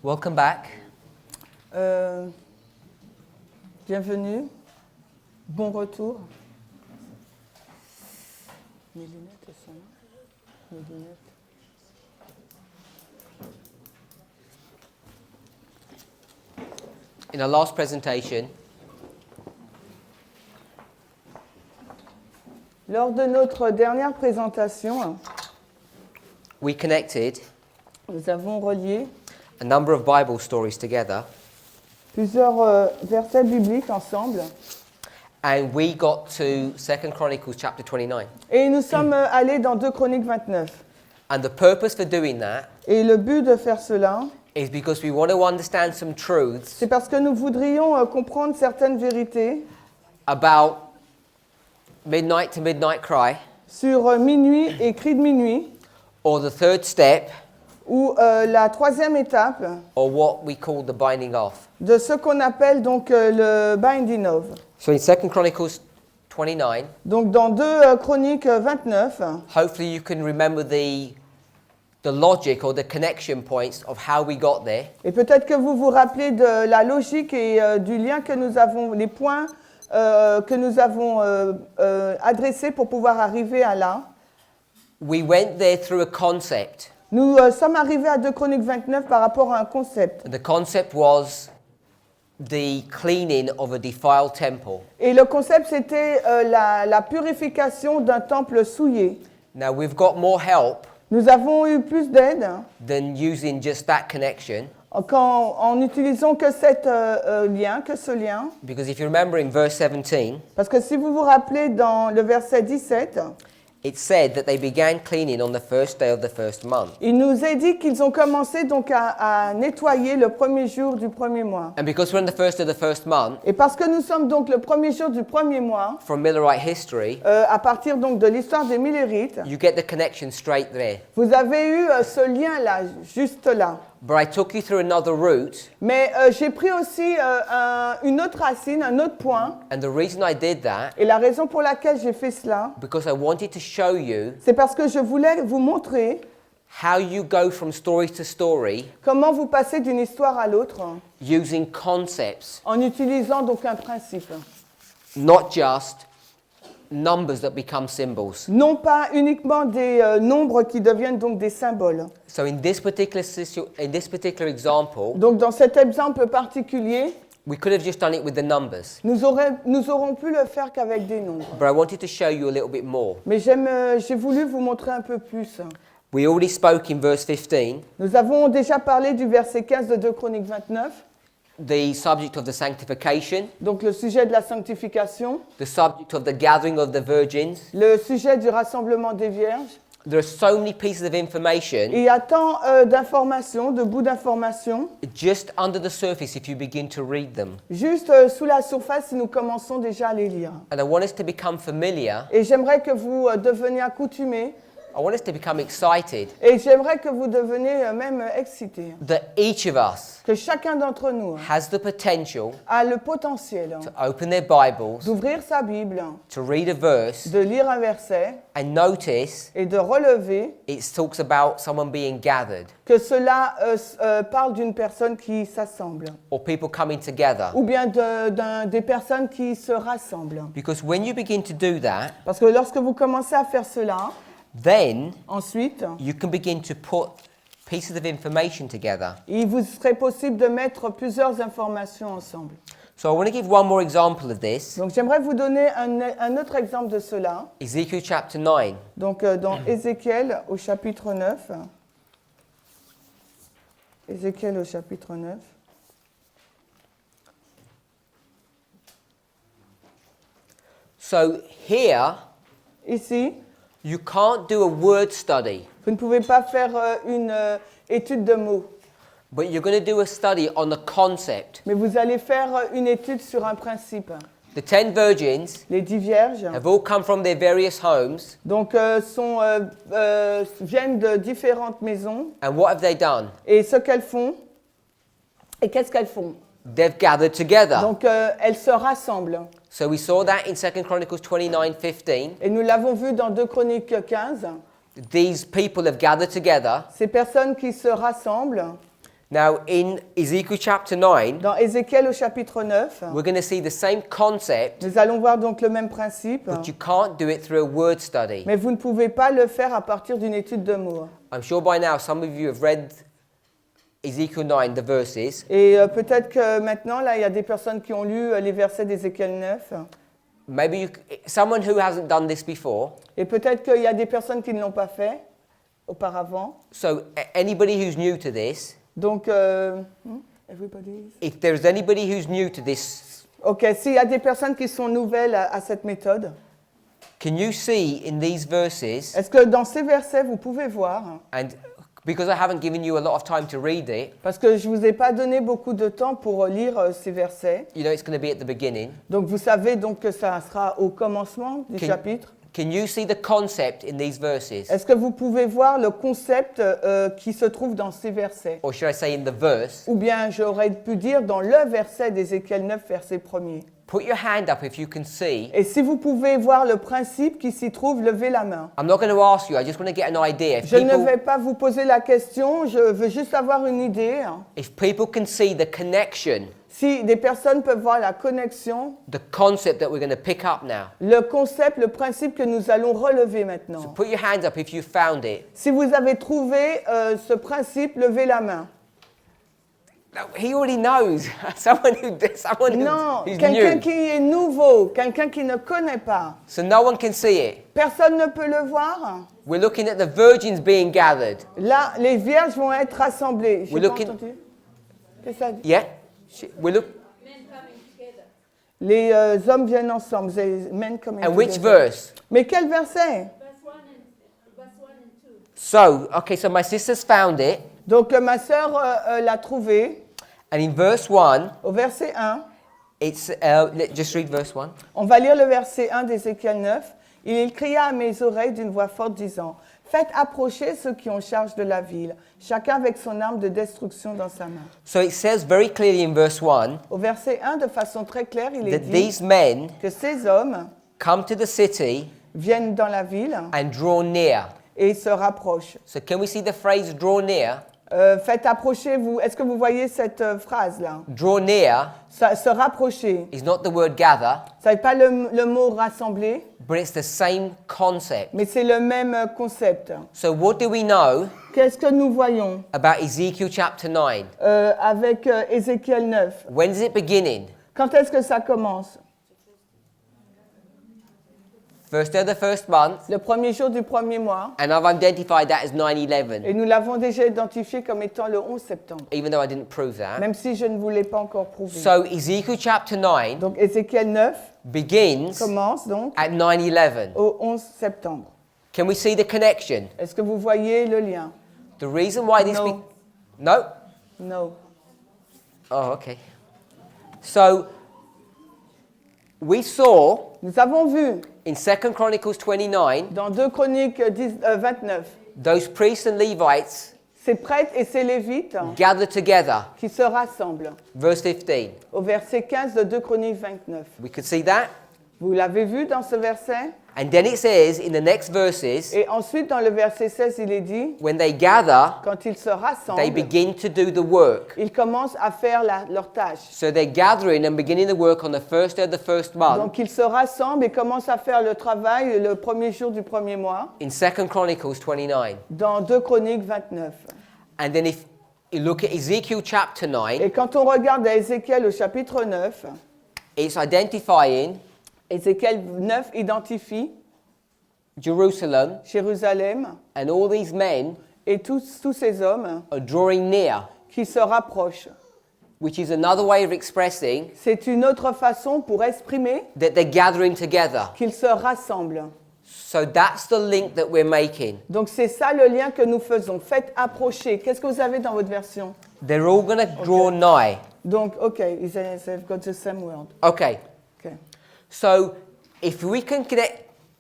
Welcome back. Bienvenue. Bon retour. Mes lunettes, elles sont là. Mes lunettes. In our last presentation, Lors de notre dernière présentation, we connected nous avons relié a number of Bible stories together, plusieurs versets bibliques ensemble. and we got to 2 Chronicles chapter 29. Et nous sommes allés dans 2 Chroniques 29. And the purpose for doing that Et le but de faire cela, is because we want to understand some truths c'est parce que nous voudrions comprendre certaines vérités about midnight to midnight cry, sur minuit et cri de minuit, or the third step, ou la troisième étape or what we call the binding off. de ce qu'on appelle donc le binding off. So in 2 Chronicles 29, Donc dans 2 Chroniques 29, hopefully you can remember the logic or the connection points of how we got there. et peut-être que vous vous rappelez de la logique et du lien que nous avons, les points que nous avons adressés pour pouvoir arriver à là. We went there through a concept. Nous sommes arrivés à 2 Chroniques 29 par rapport à un concept. And the concept was the cleaning of a defiled temple. Et le concept, c'était la purification d'un temple souillé. Now we've got more help Nous avons eu plus d'aide than using just that connection, en n'utilisant que ce lien. because if you remember in verse 17, Parce que si vous vous rappelez dans le verset 17, it said that they began cleaning on the first day of the first month. il nous est dit qu'ils ont commencé donc à nettoyer le premier jour du premier mois. And because we're in the first of the first month, Et parce que nous sommes donc le premier jour du premier mois, from Millerite history, à partir donc de l'histoire des Millérites, you get the connection straight there. vous avez eu ce lien-là, juste là. But I took you through another route, Mais j'ai pris aussi une autre racine, un autre point. and the reason I did that, Et la raison pour laquelle j'ai fait cela, because I wanted to show you c'est parce que je voulais vous montrer how you go from story to story comment vous passez d'une histoire à l'autre using concepts, en utilisant donc un principe. not just numbers that become symbols. Non pas uniquement des nombres qui deviennent donc des symboles. So in this particular example, Donc dans cet exemple particulier, we could have just done it with the numbers, nous aurons pu le faire qu'avec des nombres. but I wanted to show you a little bit more. Mais j'ai voulu vous montrer un peu plus. We already spoke in verse 15, Nous avons déjà parlé du verset 15 de 2 Chroniques 29, the subject of the sanctification, donc le sujet de la sanctification, the subject of the gathering of the virgins. le sujet du rassemblement des vierges. There are so many pieces of information Et il y a tant d'informations, de bouts d'informations, just under the surface if you begin to read them. juste sous la surface si nous commençons déjà à les lire. And I want us to become familiar. Et j'aimerais que vous deveniez accoutumés, I want us to become excited et j'aimerais que vous deveniez même excités. that each of us Que chacun d'entre nous has the potential a le potentiel to open their Bibles, d'ouvrir sa Bible, to read a verse, de lire un verset and notice et de relever it talks about someone being gathered que cela parle d'une personne qui s'assemble, or people coming together. ou bien des personnes qui se rassemblent. Because when you begin to do that, Parce que lorsque vous commencez à faire cela, then ensuite, you can begin to put pieces of information together. il vous serait possible de mettre plusieurs informations ensemble. So I want to give one more example of this. Donc j'aimerais vous donner un autre exemple de cela. Ezekiel chapter 9. Donc dans Ézéchiel au chapitre 9. Ézéchiel au chapitre 9. So here, Ici, you can't do a word study, vous ne pouvez pas faire une étude de mots, but you're going to do a study on the concept. mais vous allez faire une étude sur un principe. The 10 virgins Les 10 vierges have all come from their various homes, donc, viennent de différentes maisons. and what have they done? Et ce qu'elles font, et qu'est-ce qu'elles font? They've gathered together. Donc elles se rassemblent. So we saw that in 2 Chronicles 29:15. Et nous l'avons vu dans 2 Chroniques 15. These people have gathered together Ces personnes qui se rassemblent Now, in Ezekiel chapter 9, Dans Ézéchiel au chapitre 9, we're going to see the same concept, nous allons voir donc le même principe, but you can't do it through a word study. mais vous ne pouvez pas le faire à partir d'une étude de mots. I'm sure by now some of you have read Ezekiel 9, the verses. Et peut-être que maintenant, là, il y a des personnes qui ont lu les versets d'Ézéchiel 9. Maybe someone who hasn't done this before. Et peut-être qu'il y a des personnes qui ne l'ont pas fait auparavant. So anybody who's new to this, Donc, everybody. if there's anybody who's new to this, Ok, s'il y a des personnes qui sont nouvelles à cette méthode, can you see in these verses, est-ce que dans ces versets, vous pouvez voir, and because I haven't given you a lot of time to read it, parce que je ne vous ai pas donné beaucoup de temps pour lire ces versets, you know it's going to be at the beginning. donc vous savez donc que ça sera au commencement du chapitre. Can you see the concept in these verses? Est-ce que vous pouvez voir le concept qui se trouve dans ces versets? Or should I say in the verse? Ou bien j'aurais pu dire dans le verset d'Ézéchiel 9, verset 1er. Put your hand up if you can see. Et si vous pouvez voir le principe qui s'y trouve, levez la main. I'm not going to ask you, I just want to get an idea. Je ne vais pas vous poser la question, je veux juste avoir une idée. If people can see the connection, Si des personnes peuvent voir la connexion, the concept that we're going to pick up now. le concept, le principe que nous allons relever So maintenant. put your hands up if you found it. Si vous avez trouvé ce principe, levez la main. No, he already knows. someone Non, who's quelqu'un new. qui est nouveau, quelqu'un qui ne connaît pas. So no one can see it. Personne ne peut le voir. We're looking at the virgins being gathered. Là, les vierges vont être rassemblées. J'ai We're pas looking- entendu. Qu'est-ce que ça dit? Yeah? We look. Les hommes viennent ensemble. The men coming And which together. verse? Mais quel verset? Verse 1 and 2. So, okay, so my sister's found it. Donc ma sœur l'a trouvé And in verse 1, au verset 1. it's, just read verse 1. On va lire le verset 1 d'Ézéchiel 9. Il cria à mes oreilles d'une voix forte disant, « Faites approcher ceux qui ont charge de la ville, chacun avec son arme de destruction dans sa main. So it says very clearly in verse 1 » Au verset 1, de façon très claire, il est that dit these men que ces hommes come to the city viennent dans la ville and draw near. et se rapprochent. So can we see the phrase draw near? Faites approcher, vous. Est-ce que vous voyez cette phrase-là? Draw near Se rapprocher. is not the word gather, Ça n'est pas le mot rassembler, but it's the same concept. mais c'est le même concept. So what do we know Qu'est-ce que nous voyons about Ezekiel chapter 9? avec Ézéchiel 9? When is it beginning? Quand est-ce que ça commence? First day of the first month, Le premier jour du premier mois. and I've identified that as 9/11, Et nous l'avons déjà identifié comme étant le 11 septembre, even though I didn't prove that. même si je ne vous l'ai pas encore prouvé. So Ezekiel chapter 9 Donc Ézéchiel 9 begins commence donc at 9/11. au 11 septembre. Can we see the connection? Est-ce que vous voyez le lien? The reason why this No. No? Non. Oh, okay. So we saw Nous avons vu in 2 Chronicles 29 dans 2 Chroniques 29 those priests and Levites ces prêtres et ces lévites gathered together. qui se rassemblent. Verse 15. Au verset 15 de 2 Chroniques 29. We could see that. Vous l'avez vu dans ce verset? And then it says in the next verses, Et ensuite, dans le verset 16, il est dit, when they gather, quand ils se they rassemblent, begin to do the work. ils commencent à faire leur tâche. So they're gathering and beginning the work on the first day of the first month Donc, ils se rassemblent et commencent à faire le travail le premier jour du premier mois, in 2 Chronicles 29. dans 2 Chroniques 29. And then if you look at Ezekiel chapter 9, Et quand on regarde à Ézéchiel au chapitre 9, it's identifying Ézéchiel 9 identifie Jerusalem, Jérusalem and all these men et tous ces hommes are drawing near, qui se rapprochent. which is another way of expressing C'est une autre façon pour exprimer that they're gathering together. qu'ils se rassemblent. So that's the link that we're making. Donc c'est ça le lien que nous faisons. Faites approcher. Qu'est-ce que vous avez dans votre version? They're all going to draw nigh. Donc, OK, they've got the same word. Okay, OK. so if we can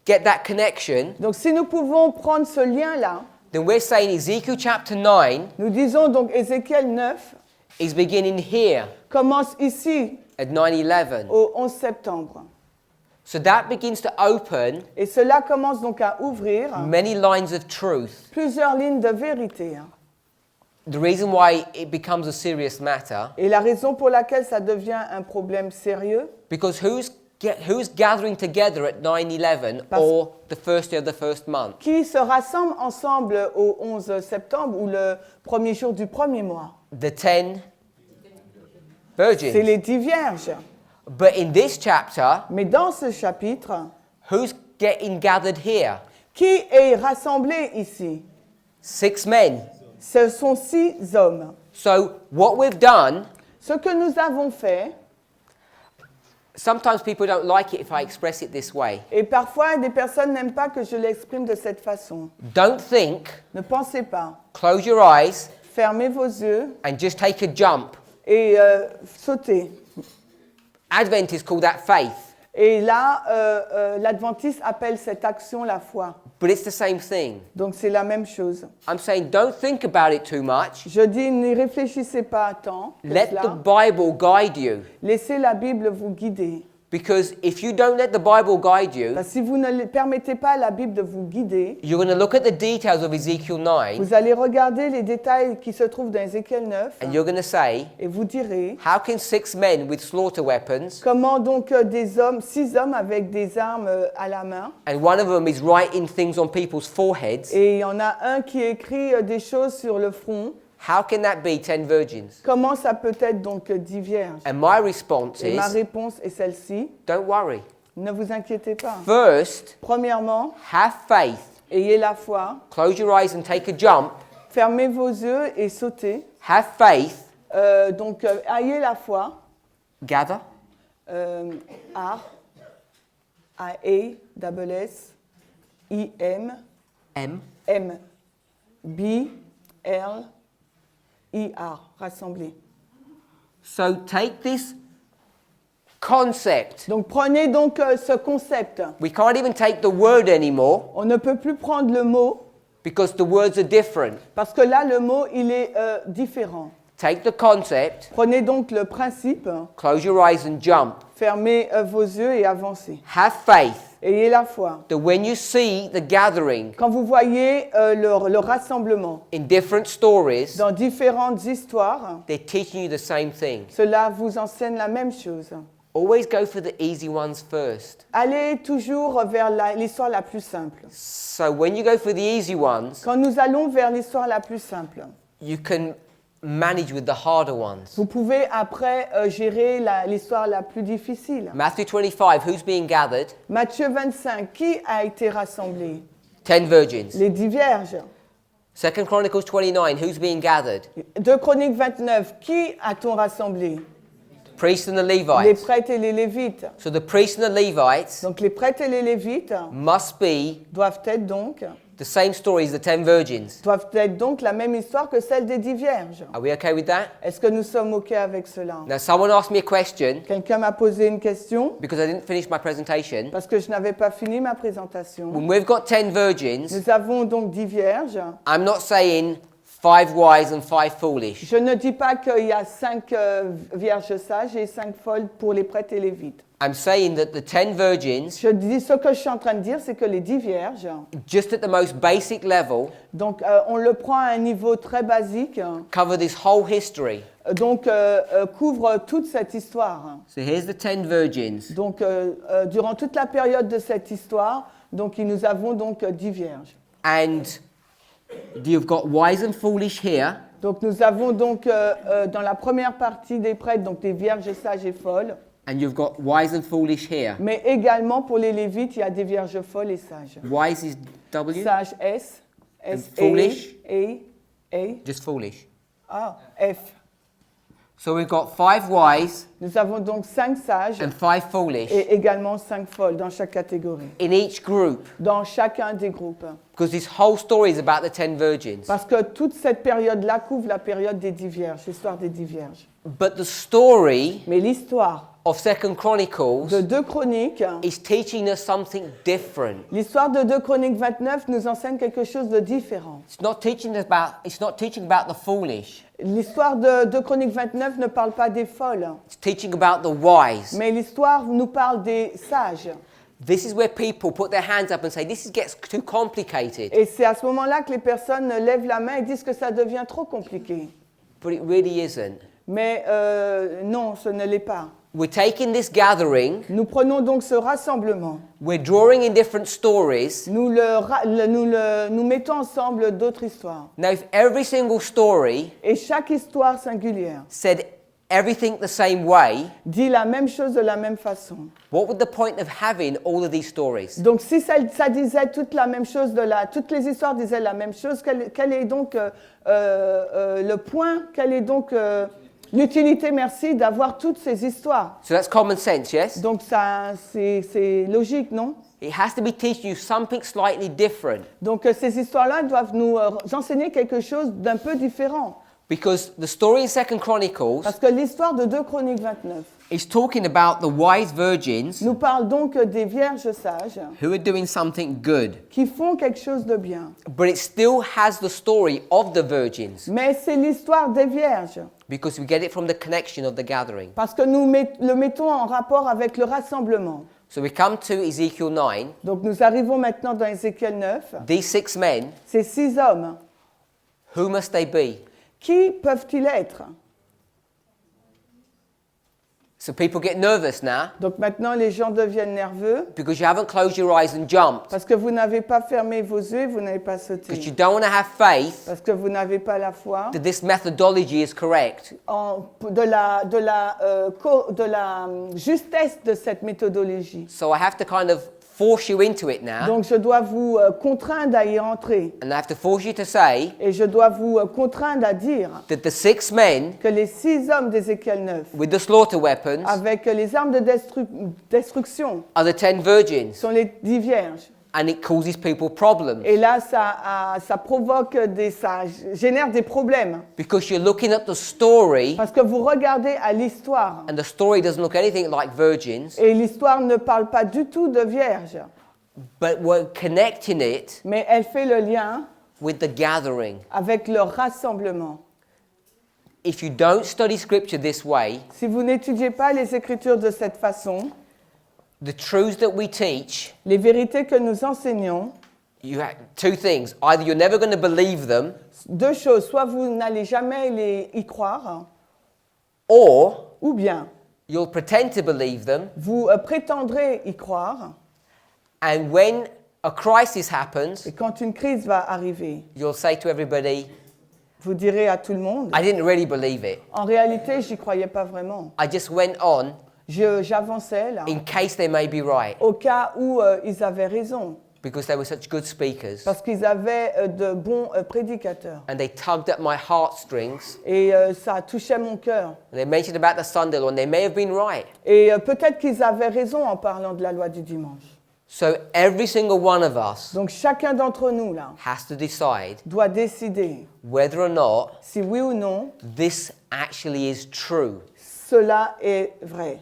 get that connection, Donc si nous pouvons prendre ce lien-là, then we're saying Ezekiel chapter 9 nous disons donc Ézéchiel 9 is beginning here commence ici at 9/11. au 11 septembre. So that begins to open Et cela commence donc à ouvrir many lines of truth. plusieurs lignes de vérité. the reason why it becomes a serious matter, Et la raison pour laquelle ça devient un problème sérieux, because who's gathering together at 9/11 or the first day of the first month? qui se rassemblent ensemble au 11 septembre ou le premier jour du premier mois? The 10 C'est virgins. les 10 vierges. But in this chapter, Mais dans ce chapitre, who's getting gathered here? qui est rassemblé ici? 6 men. Ce sont 6 hommes. So what we've done, Ce que nous avons fait, sometimes people don't like it if I express it this way. et parfois des personnes n'aiment pas que je l'exprime de cette façon. Don't think, Ne pensez pas. close your eyes, Fermez vos yeux and just take a jump. et sautez. Adventists call that faith, Et là, l'adventiste appelle cette action la foi. but it's the same thing. Donc c'est la même chose. I'm saying don't think about it too much. Je dis, n'y réfléchissez pas tant que Let the cela. Bible guide you. Laissez la Bible vous guider. Because if you don't let the Bible guide you, Parce que si vous ne permettez pas à la Bible de vous guider, you're going to look at the details of Ezekiel 9 vous allez regarder les détails qui se trouvent dans Ézéchiel 9 and you're going to say, et vous direz, how can 6 men with slaughter weapons comment donc 6 hommes avec des armes à la main, and one of them is writing things on people's foreheads, et il y en a un qui écrit des choses sur le front, how can that be 10 virgins? comment ça peut être donc 10 vierges? And my response Et ma is, réponse est celle-ci, don't worry. ne vous inquiétez pas. First, Premièrement, have faith. ayez la foi, Close your eyes and take a jump. fermez vos yeux et sautez. Have faith. Ayez la foi, Gather. A, A-S, I-M, M. M, B, L, I-R, rassemblés. So take this concept. Donc prenez donc ce concept. We can't even take the word anymore On ne peut plus prendre le mot because the words are different. parce que là le mot il est différent. Take the concept, Prenez donc le principe, close your eyes and jump. fermez vos yeux et avancez. Have faith Ayez la foi. that when you see the gathering Quand vous voyez le rassemblement in different stories, dans différentes histoires, they're teaching you the same thing. cela vous enseigne la même chose. Always go for the easy ones first. Allez toujours vers l'histoire la plus simple. So when you go for the easy ones, Quand nous allons vers l'histoire la plus simple, you can manage with the harder ones. vous pouvez après gérer l'histoire la plus difficile. Matthew 25, who's being gathered? Matthieu 25, qui a été rassemblé? 10 virgins. Les 10 vierges. 2 Chronicles 29, who's being gathered? 2 Chroniques 29, qui a-t-on rassemblé? Priests and the Les Levites. prêtres et les lévites. So the priests and the Levites Donc les prêtres et les lévites must be doivent être donc the 10 virgins. la même histoire que celle des 10 vierges. Are we okay with that? Est-ce que nous sommes OK avec cela? Now someone asked me a question Quelqu'un m'a posé une question because I didn't finish my presentation. parce que je n'avais pas fini ma présentation. When we've got 10 virgins, Nous avons donc 10 vierges. I'm not saying 5 wise and 5 foolish. Je ne dis pas qu'il y a 5 vierges sages et 5 folles pour les prêtres et les lévites. I'm saying that the 10 virgins, Je dis ce que je suis en train de dire, c'est que les 10 vierges, just at the most basic level, donc on le prend à un niveau très basique, cover this whole history. donc couvre toute cette histoire. So here's the 10 virgins. Donc durant toute la période de cette histoire, donc nous avons donc 10 vierges. And you've got wise and foolish here. Donc nous avons donc dans la première partie des prêtres donc des vierges sages et folles, And you've got wise and foolish here. mais également pour les lévites, il y a des vierges folles et sages. Wise is W? Sage S, S A, foolish? A, Just foolish. F. So we've got 5 wise Nous avons donc 5 sages and 5 foolish et également 5 folles dans chaque catégorie, in each group. dans chacun des groupes. Because this whole story is about the 10 virgins. Parce que toute cette période-là couvre la période des 10 vierges, l'histoire des 10 vierges. But the story Mais l'histoire of 2 Chronicles de 2 Chroniques, is teaching us something different. l'histoire de 2 Chroniques 29 nous enseigne quelque chose de différent. It's not teaching about the foolish. L'histoire de 2 Chroniques 29 ne parle pas des folles, It's teaching about the wise. mais l'histoire nous parle des sages. This is where people put their hands up and say, this gets too complicated. Et c'est à ce moment-là que les personnes lèvent la main et disent que ça devient trop compliqué. But it really isn't. Mais non, ce ne l'est pas. We're taking this gathering, Nous prenons donc ce rassemblement. we're drawing in different stories. Nous mettons ensemble d'autres histoires. Now, if every single story Et chaque histoire singulière said everything the same way, dit la même chose de la même façon. what would the point of having all of these stories? Donc si ça disait toute la même chose, toutes les histoires disaient la même chose, quel est donc le point, quelle est donc l'utilité, merci, d'avoir toutes ces histoires? So that's common sense, yes? Donc ça, c'est logique, non? It has to be teaching you something slightly different. Donc ces histoires-là doivent nous enseigner quelque chose d'un peu différent. Because the story in 2 Chronicles Parce que l'histoire de 2 Chroniques 29 is talking about the wise virgins nous parle donc des vierges sages who are doing something good. qui font quelque chose de bien. But it still has the story of the virgins Mais c'est l'histoire des vierges, because we get it from the connection of the gathering. parce que nous le mettons en rapport avec le rassemblement. So we come to Ezekiel 9. Donc nous arrivons maintenant dans Ézéchiel 9. These 6 men, Ces 6 hommes, who must they be? qui peuvent-ils être? So people get nervous now Donc maintenant les gens deviennent nerveux because you haven't closed your eyes and jumped. parce que vous n'avez pas fermé vos yeux et vous n'avez pas Because you sauté. don't want to have faith Parce que vous n'avez pas la foi that this methodology is correct. de la justesse de cette méthodologie. So I have to kind of force you into it now. Donc je dois vous contraindre à y entrer. And I have to force you to say Et je dois vous contraindre à dire that the 6 men que les 6 hommes d'Ézéchiel 9, with the slaughter weapons avec les armes de destruction, are the 10 virgins. sont les 10 vierges. And it causes people problems. Et là, ça provoque ça génère des problèmes. Because you're looking at the story Parce que vous regardez à l'histoire. and the story doesn't look anything like virgins, Et l'histoire ne parle pas du tout de vierges. but we're connecting it Mais elle fait le lien with the gathering. avec le rassemblement. If you don't study scripture this way, Si vous n'étudiez pas les Écritures de cette façon, the truths that we teach, les vérités que nous enseignons, you have 2 things. Either you're never going to believe them, 2 choses. Soit vous n'allez jamais y croire, or ou bien you'll pretend to believe them, vous prétendrez y croire. and when a crisis happens, Et quand une crise va arriver, you'll say to everybody, vous direz à tout le monde, I didn't really believe it. en réalité, j'y croyais pas vraiment. I just went on J'avançais là, in case they may be right, au cas où ils avaient raison, because they were such good speakers. parce qu'ils avaient de bons prédicateurs. And they tugged at my heartstrings. Et ça touchait mon cœur. And they mentioned about the Sunday law, and they may have been right. Et peut-être qu'ils avaient raison en parlant de la loi du dimanche. So every single one of us Donc chacun d'entre nous là has to decide doit décider whether or not si oui ou non this actually is true. cela est vrai.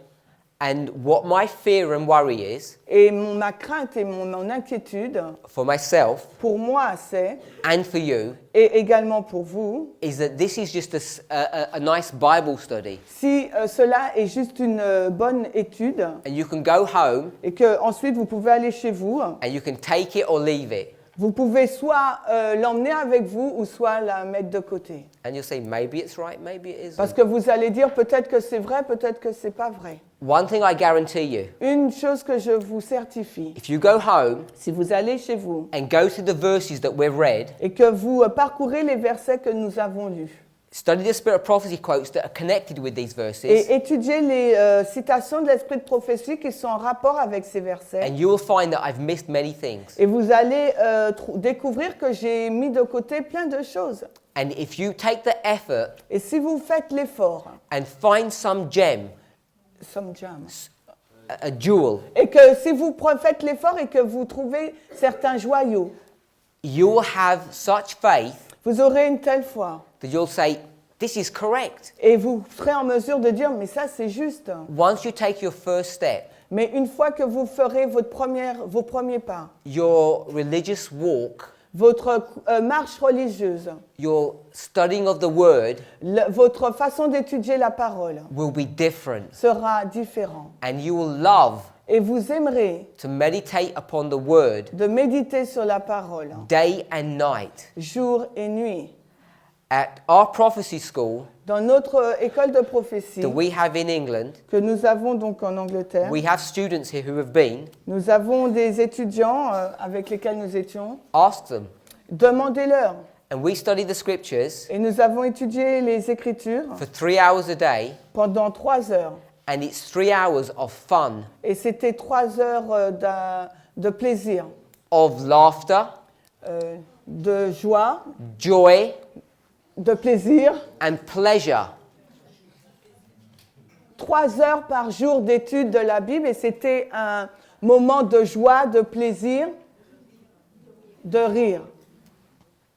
And what my fear and worry is, Et ma crainte et mon inquiétude, for myself pour moi c'est, and for you, et également pour vous, is that this is just a nice Bible study. si cela est juste une bonne étude, And you can go home et que ensuite vous pouvez aller chez vous, and you can take it or leave it. vous pouvez soit l'emmener avec vous ou soit la mettre de côté. And you'll say, maybe it's right, maybe it Parce isn't. que vous allez dire peut-être que c'est vrai, peut-être que c'est pas vrai. One thing I guarantee you, Une chose que je vous certifie, if you go home si vous allez chez vous and go to the verses that we've read, et que vous parcourez les versets que nous avons lus study the Spirit of Prophecy quotes that are connected with these verses, et étudiez les citations de l'esprit de prophétie qui sont en rapport avec ces versets, and you will find that I've missed many things. et vous allez découvrir que j'ai mis de côté plein de choses. And if you take the effort Et si vous faites l'effort, and find some gem, a jewel, et que si vous faites l'effort et que vous trouvez certains joyaux, you will have such faith vous aurez une telle foi that you'll say, this is correct. et vous serez en mesure de dire mais ça c'est juste. Once you take your first step, Mais une fois que vous ferez vos premiers pas, your religious walk, votre marche religieuse, your studying of the word votre façon d'étudier la parole will be different. sera différent. And you will love Et vous aimerez to meditate upon the word de méditer sur la parole, day and night. jour et nuit. At our prophecy school Dans notre école de prophétie that we have in England, que nous avons donc en Angleterre, we have students here who have been. nous avons des étudiants avec lesquels nous étions. Ask them. Demandez-leur. And we study the scriptures Et nous avons étudié les Écritures for 3 hours a day, pendant 3 heures. and it's 3 hours of fun, Et c'était 3 heures de plaisir, of laughter, de joie, joy, de plaisir. and pleasure. 3 heures par jour d'étude de la Bible et c'était un moment de joie, de plaisir, de rire.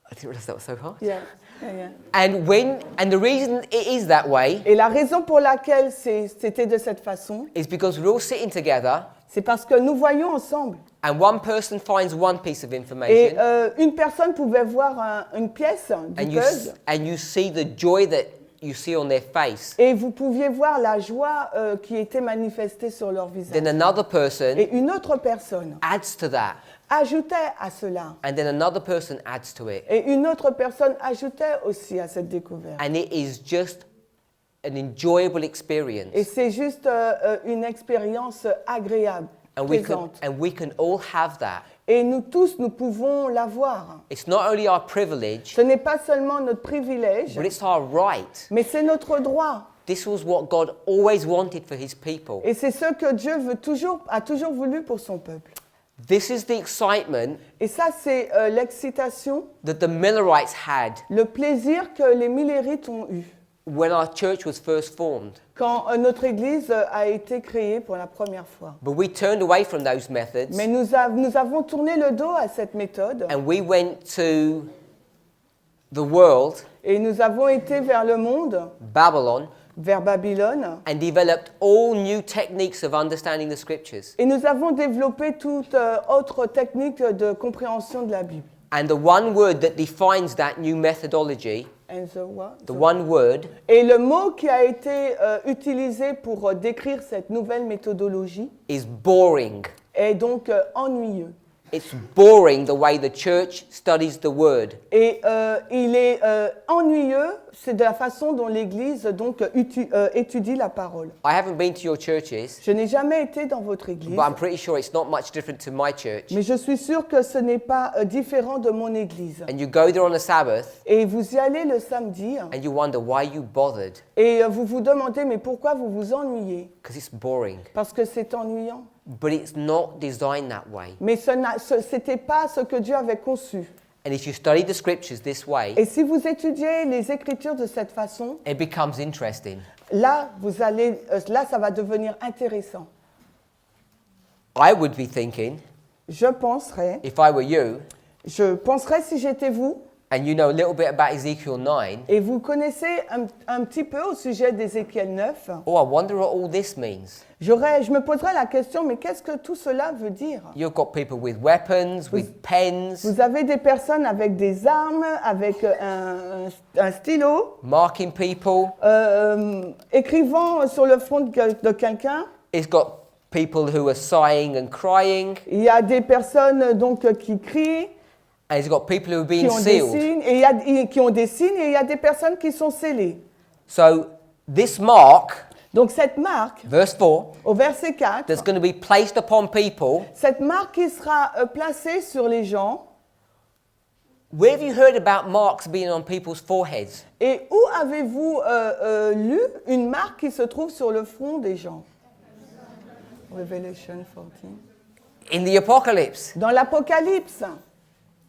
I didn't realize that was so hard. Yeah, yeah, yeah. And the reason it is that way Et la raison pour laquelle c'était de cette façon, is because we're all sitting together, c'est parce que nous voyons ensemble. and one person finds one piece of Et information, une personne pouvait voir une pièce du puzzle and you see the joy that you see on their face. et vous pouviez voir la joie qui était manifestée sur leur visage. Then another person Et une autre personne adds to that, ajoutait à cela. and then another person adds to it. Et une autre personne ajoutait aussi à cette découverte. And it is just an enjoyable Et experience. c'est juste une expérience agréable, And plaisante. we can all have that. Et nous tous, nous pouvons l'avoir. It's not only our privilege, Ce n'est pas seulement notre privilège, but it's our right. mais c'est notre droit. This was what God always wanted for his people. Et c'est ce que Dieu a toujours voulu pour son peuple. This is the excitement Et ça, c'est l'excitation, that the Millerites had le plaisir que les Millérites ont eu when our church was first formed. quand notre Église a été créée pour la première fois. But we turned away from those methods, Mais nous avons tourné le dos à cette méthode and we went to the world, et nous avons été vers le monde, Babylon, vers Babylone, and developed all new techniques of understanding the scriptures. et nous avons développé toute autre technique de compréhension de la Bible. And the one word that defines that new methodology, And the what? the one word, Et le mot qui a été utilisé pour décrire cette nouvelle méthodologie is boring. est donc ennuyeux. It's boring the way the church studies the word. Et il est ennuyeux, c'est de la façon dont l'Église donc étudie la parole. I haven't been to your churches, Je n'ai jamais été dans votre Église, but I'm pretty sure it's not much different to my church. mais je suis sûre que ce n'est pas différent de mon Église. And you go there on a Sabbath, Et vous y allez le samedi and you wonder why you bothered, et vous vous demandez mais pourquoi vous vous ennuyez? because it's boring. Parce que c'est ennuyant. But it's not designed that way. Mais ce n'était pas ce que Dieu avait conçu. And if you study the scriptures this way, Et si vous étudiez les Écritures de cette façon, it becomes interesting. là, là ça va devenir intéressant. I would be thinking, Je penserais if I were you, si j'étais vous, and you know a little bit about Ezekiel 9, et vous connaissez un petit peu au sujet d'Ézéchiel 9, oh, I wonder what all this means. je me poserais la question, mais qu'est-ce que tout cela veut dire? You've got people with weapons, with pens, Vous avez des personnes avec des armes, avec un stylo, marking people. écrivant sur le front de quelqu'un. It's got people who are sighing and crying, Il y a des personnes donc qui crient, and it's got people who are qui being ont des sealed. signes, et il y a qui ont des signes, et il y a des personnes qui sont scellées. So this mark, Donc cette marque, verse 4, au verset 4, that's going to be placed upon people. cette marque qui sera placée sur les gens. Where have you heard about marks being on people's foreheads? Et où avez-vous lu une marque qui se trouve sur le front des gens? Revelation 14. In the Apocalypse. Dans l'Apocalypse.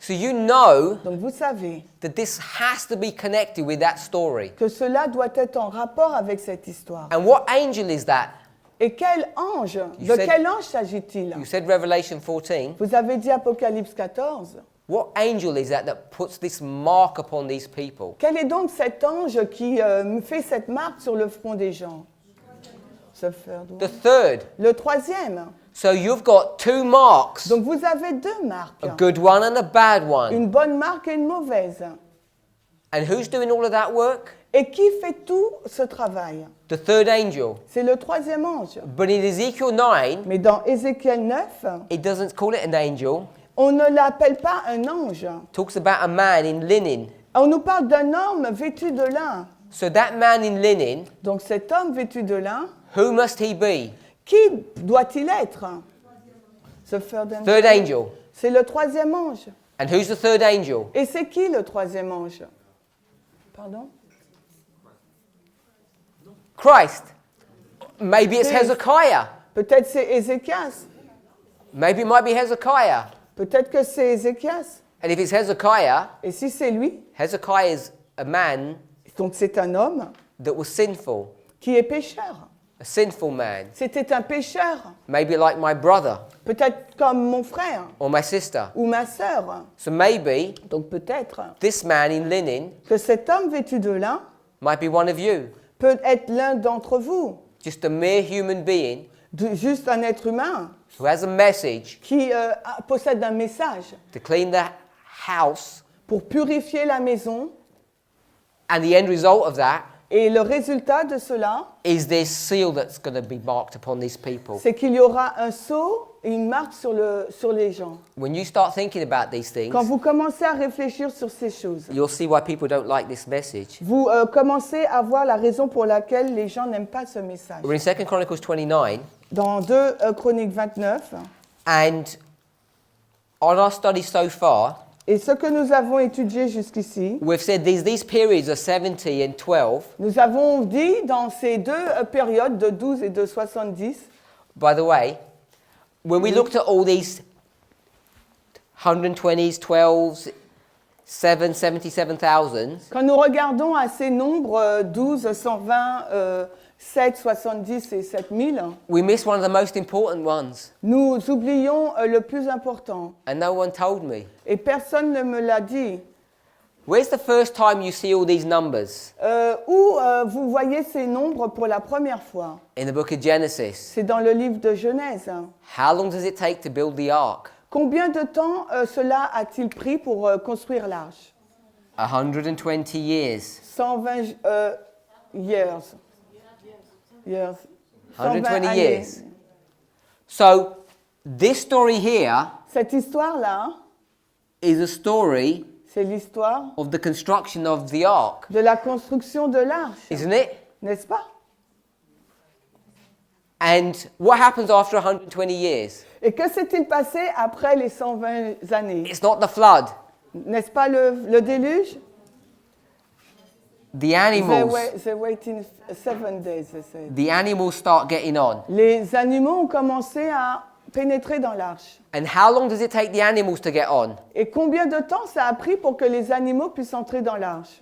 So you know Donc vous savez that this has to be connected with that story. que cela doit être en rapport avec cette histoire. And what angel is that? Et quel ange? You said- Quel ange s'agit-il? You said Revelation 14. Vous avez dit Apocalypse 14. What angel is that puts this mark upon these people? Quel est donc cet ange qui fait cette marque sur le front des gens? The third. Le troisième. So you've got two marks, Donc vous avez deux marques. a good one and a bad one. Une bonne marque et une mauvaise. And who's doing all of that work? Et qui fait tout ce travail? The third angel. C'est le troisième ange. But in Ezekiel 9, Mais dans Ézéchiel 9, it doesn't call it an angel. on ne l'appelle pas un ange. It talks about a man in linen. On nous parle d'un homme vêtu de lin. So that man in linen, Donc cet homme vêtu de lin, who must he be? qui doit-il être? The third angel. Third angel. C'est le troisième ange. And who's the third angel? Et c'est qui le troisième ange? Pardon? Christ. Maybe it's Yes. Hezekiah. Peut-être c'est Ézéchias. Maybe it might be Hezekiah. Peut-être que c'est Ézéchias. And if it's Hezekiah, Et si c'est lui, Hezekiah is a man donc c'est un homme that was sinful, qui est pécheur. a sinful man. C'était un pécheur. Maybe like my brother Peut-être comme mon frère or my sister. ou ma sœur. So maybe Donc peut-être this man in linen que cet homme vêtu de lin might be one of you. peut être l'un d'entre vous. Just a mere human being Juste un être humain who has a message qui possède un message to clean the house, pour purifier la maison. and the end result of that Et le résultat de cela, is this seal that's going to be marked upon these people. c'est qu'il y aura un sceau et une marque sur les gens. When you start thinking about these things, Quand vous commencez à réfléchir sur ces choses, you'll see why people don't like this message. vous commencez à voir la raison pour laquelle les gens n'aiment pas ce message. We're in 2 Chronicles 29, Dans 2 Chroniques 29, and on our study so far, et ce que nous avons étudié jusqu'ici, we've said these periods of 70 and 12. nous avons dit dans ces deux périodes de 12 et de 70, By the way, when we looked at all these 120s, 12s, 7, 77,000, quand nous regardons à ces nombres 12, 120, 7, 70 et 7000, we missed one of the most important ones, nous oublions le plus important. and no one told me. Et personne ne me l'a dit. Where's the first time you see all these numbers? Où vous voyez ces nombres pour la première fois? In the book of Genesis. C'est dans le livre de Genèse. How long does it take to build the ark? Combien de temps cela a-t-il pris pour construire l'arche? 120 years. 120 years. Years. 120 120 années. years. So, this story here Cette histoire-là, is a story c'est l'histoire of the construction of the ark, de la construction de l'arche, isn't it? n'est-ce pas? And what happens after 120 years? Et que s'est-il passé après les 120 années? It's not the flood. N'est-ce pas le déluge? The animals, They waited 7 days, they said. the animals start getting on. Les animaux ont commencé à pénétrer dans l'arche. And how long does it take the animals to get on? Et combien de temps ça a pris pour que les animaux puissent entrer dans l'arche?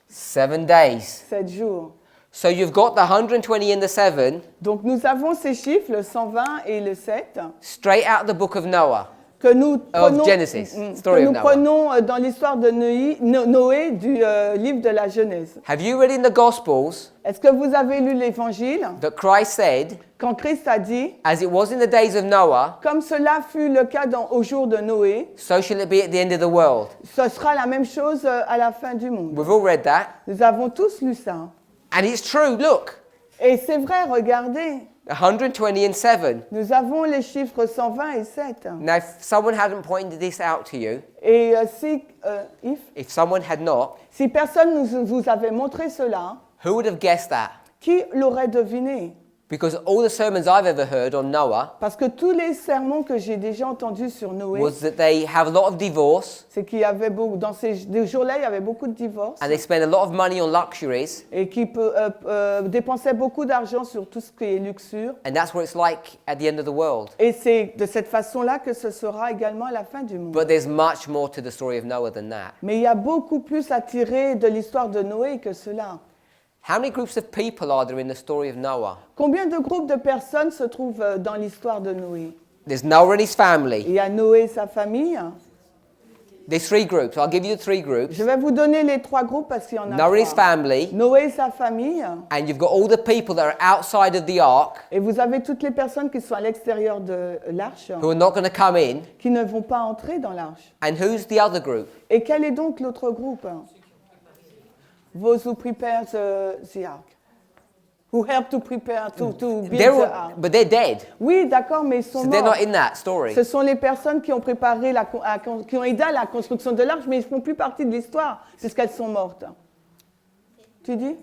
7 days. 7 jours. So you've got the 120 and the 7 Donc nous avons ces chiffres, le 120 et le 7, straight out of the book of Noah. que nous prenons, Genesis, que story of nous Noah. prenons dans l'histoire de Noé du livre de la Genèse. Have you read in the Gospels Est-ce que vous avez lu l'Évangile? that Christ said, Quand Christ a dit, as it was in the days of Noah, comme cela fut le cas au jour de Noé, so shall it be at the end of the world? ce sera la même chose à la fin du monde. We've all read that. Nous avons tous lu ça. And it's true, look. Et c'est vrai, regardez, 120 and 7. nous avons les chiffres 120 et 7. Now, if someone hadn't pointed this out to you, Et if someone had not, si personne ne vous avait montré cela, who would have guessed that? qui l'aurait deviné? Because all the sermons I've ever heard on Noah Parce que tous les sermons que j'ai déjà entendus sur Noé, was that they have a lot of divorce c'est qu'il y avait beaucoup, dans ces jours-là, il y avait beaucoup de divorces and they spend a lot of money on luxuries, et qui dépensaient beaucoup d'argent sur tout ce qui est luxure. and that's what it's like at the end of the world. Et c'est de cette façon-là que ce sera également à la fin du monde. But there's much more to the story of Noah than that. Mais il y a beaucoup plus à tirer de l'histoire de Noé que cela. How many groups of people are there in the story of Noah? Combien de groupes de personnes se trouvent dans l'histoire de Noé? There's Noah and his family. Il y a Noé et sa famille. There's 3 groups. I'll give you the 3 groups. Je vais vous donner les 3 groupes parce qu'il y en a Noah and his 3. family, Noé et sa famille. and you've got all the people that are outside of the ark Et vous avez toutes les personnes qui sont à l'extérieur de l'arche, who are not going to come in. qui ne vont pas entrer dans l'arche. And who's the other group? Et quel est donc l'autre groupe? Those who prepared the ark. Who helped to prepare, to build They're the all, ark. but they're dead. Oui, d'accord, mais ils sont So they're morts. not in that story. Ce sont les personnes qui ont préparé, qui ont aidé à la construction de l'arche, mais ils ne font plus partie de l'histoire, puisqu'elles sont mortes. Tu dis?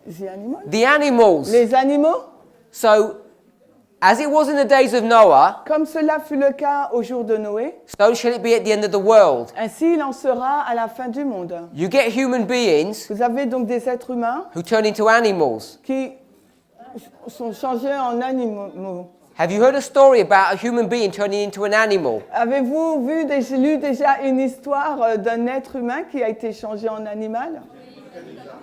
The animals? The animals. Les animaux? So, as it was in the days of Noah, Comme cela fut le cas au jour de Noé, so shall it be at the end of the world. ainsi il en sera à la fin du monde. You get human beings Vous avez donc des êtres humains who turn into animals. qui sont changés en animaux. Have you heard a story about a human being turning into an animal? Avez-vous lu déjà une histoire d'un être humain qui a été changé en animal?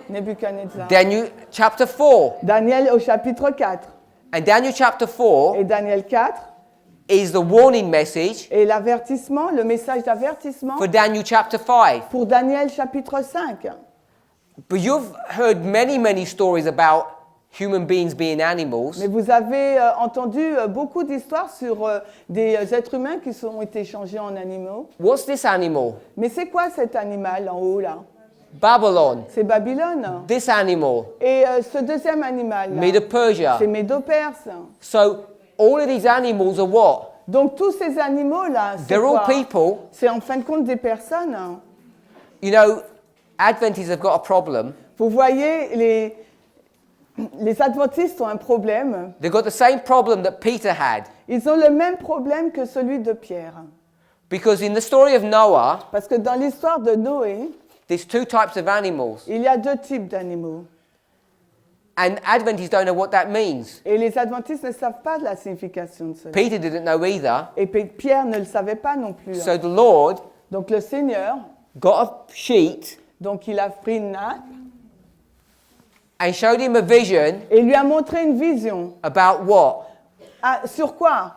Nebuchadnezzar. Daniel chapter 4. Daniel au chapitre 4. And Daniel chapter 4 Et Daniel 4 is the warning message est l'avertissement, le message d'avertissement for Daniel chapter 5. pour Daniel chapitre 5. But you've heard many stories about human beings being animals. Mais vous avez entendu beaucoup d'histoires sur des êtres humains qui ont été changés en animaux. What's this animal? Mais c'est quoi cet animal en haut là? Babylon. C'est Babylone. This animal. Et ce deuxième animal là, Medo-Persia. c'est Médo-Perse. So all of these animals are what? Donc tous ces animaux là, c'est They're all quoi? people. C'est en fin de compte des personnes. You know, Adventists have got a problem. Vous voyez, les adventistes ont un problème. They've got the same problem that Peter had. Ils ont le même problème que celui de Pierre. Because in the story of Noah, Parce que dans l'histoire de Noé, there's two types of animals. il y a deux types d'animaux. And Adventists don't know what that means. Et les adventistes ne savent pas la signification de cela. Peter didn't know either. Et Pierre ne le savait pas non plus. So the Lord Donc le Seigneur, got a sheet donc il a pris une nappe and showed him a vision et lui a montré une vision. about what? Ah, sur quoi?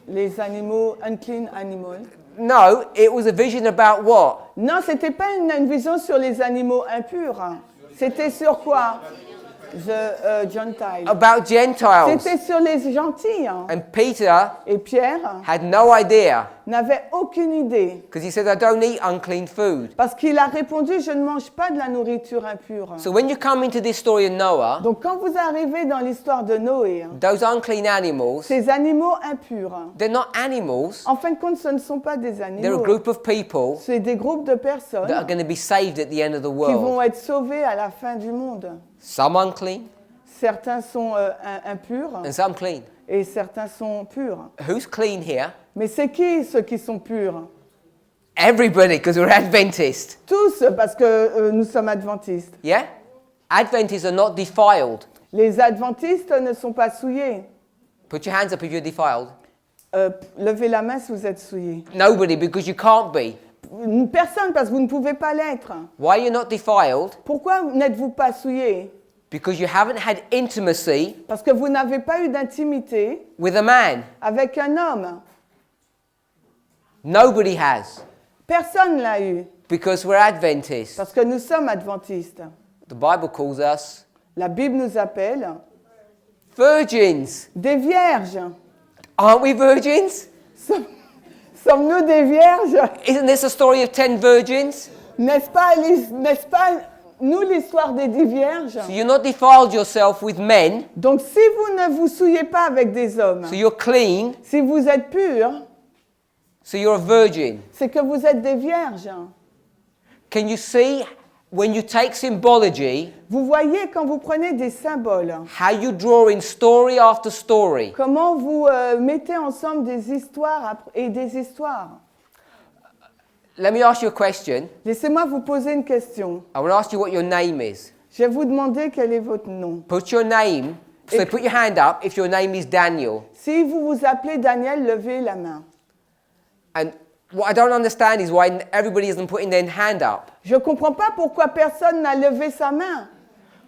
Les animaux, unclean animals. No, it was a vision about what? Non, c'était pas une vision sur les animaux impurs. C'était sur quoi? Gentile. About Gentiles. C'était sur les gentils. And Peter Et Pierre had no idea n'avait aucune idée. because he said, I don't eat unclean food. Parce qu'il a répondu, je ne mange pas de la nourriture impure. So when you come into this story of Noah, Donc quand vous arrivez dans l'histoire de Noé, those unclean animals, ces animaux impurs, they're not animals. en fin de compte, ce ne sont pas des They're a animaux. group of people C'est des groupes de personnes that are going to be saved at the end of the qui vont world. être sauvés à la fin du monde. Some unclean Certains sont impurs and some clean. et certains sont purs. Who's clean here? Mais c'est qui ceux qui sont purs? Everybody, because we're Adventists. Tous, parce que nous sommes adventistes. Yeah? Adventists are not defiled. Les adventistes ne sont pas souillés. Put your hands up if you're defiled. Levez la main si vous êtes souillés. Nobody, because you can't be. Personne, parce que vous ne pouvez pas l'être. Why you're not defiled? Pourquoi n'êtes-vous pas souillés? Because you haven't had intimacy Parce que vous n'avez pas eu d'intimité with a man. avec un homme. Nobody has. Personne l'a eu, Because we're Adventists. parce que nous sommes adventistes. The Bible calls us La Bible nous appelle virgins. des vierges. Aren't we virgins? Sommes-nous des vierges? Isn't this a story of 10 virgins? N'est-ce pas nous l'histoire des 10 vierges? So you're not defiled yourself with men, Donc si vous ne vous souillez pas avec des hommes, so you're clean, si vous êtes purs, so you're a virgin. c'est que vous êtes des vierges. Can you see when you take symbology, Vous voyez quand vous prenez des symboles, how you draw in story after story? comment vous mettez ensemble des histoires et des histoires. Let me ask you a question. Laissez-moi vous poser une question. I want to ask you what your name is. Je vais vous demander quel est votre nom. Put your name, so put your hand up if your name is Daniel. Si vous vous appelez Daniel, levez la main. And what I don't understand is why everybody isn't putting their hand up. Je ne comprends pas pourquoi personne n'a levé sa main.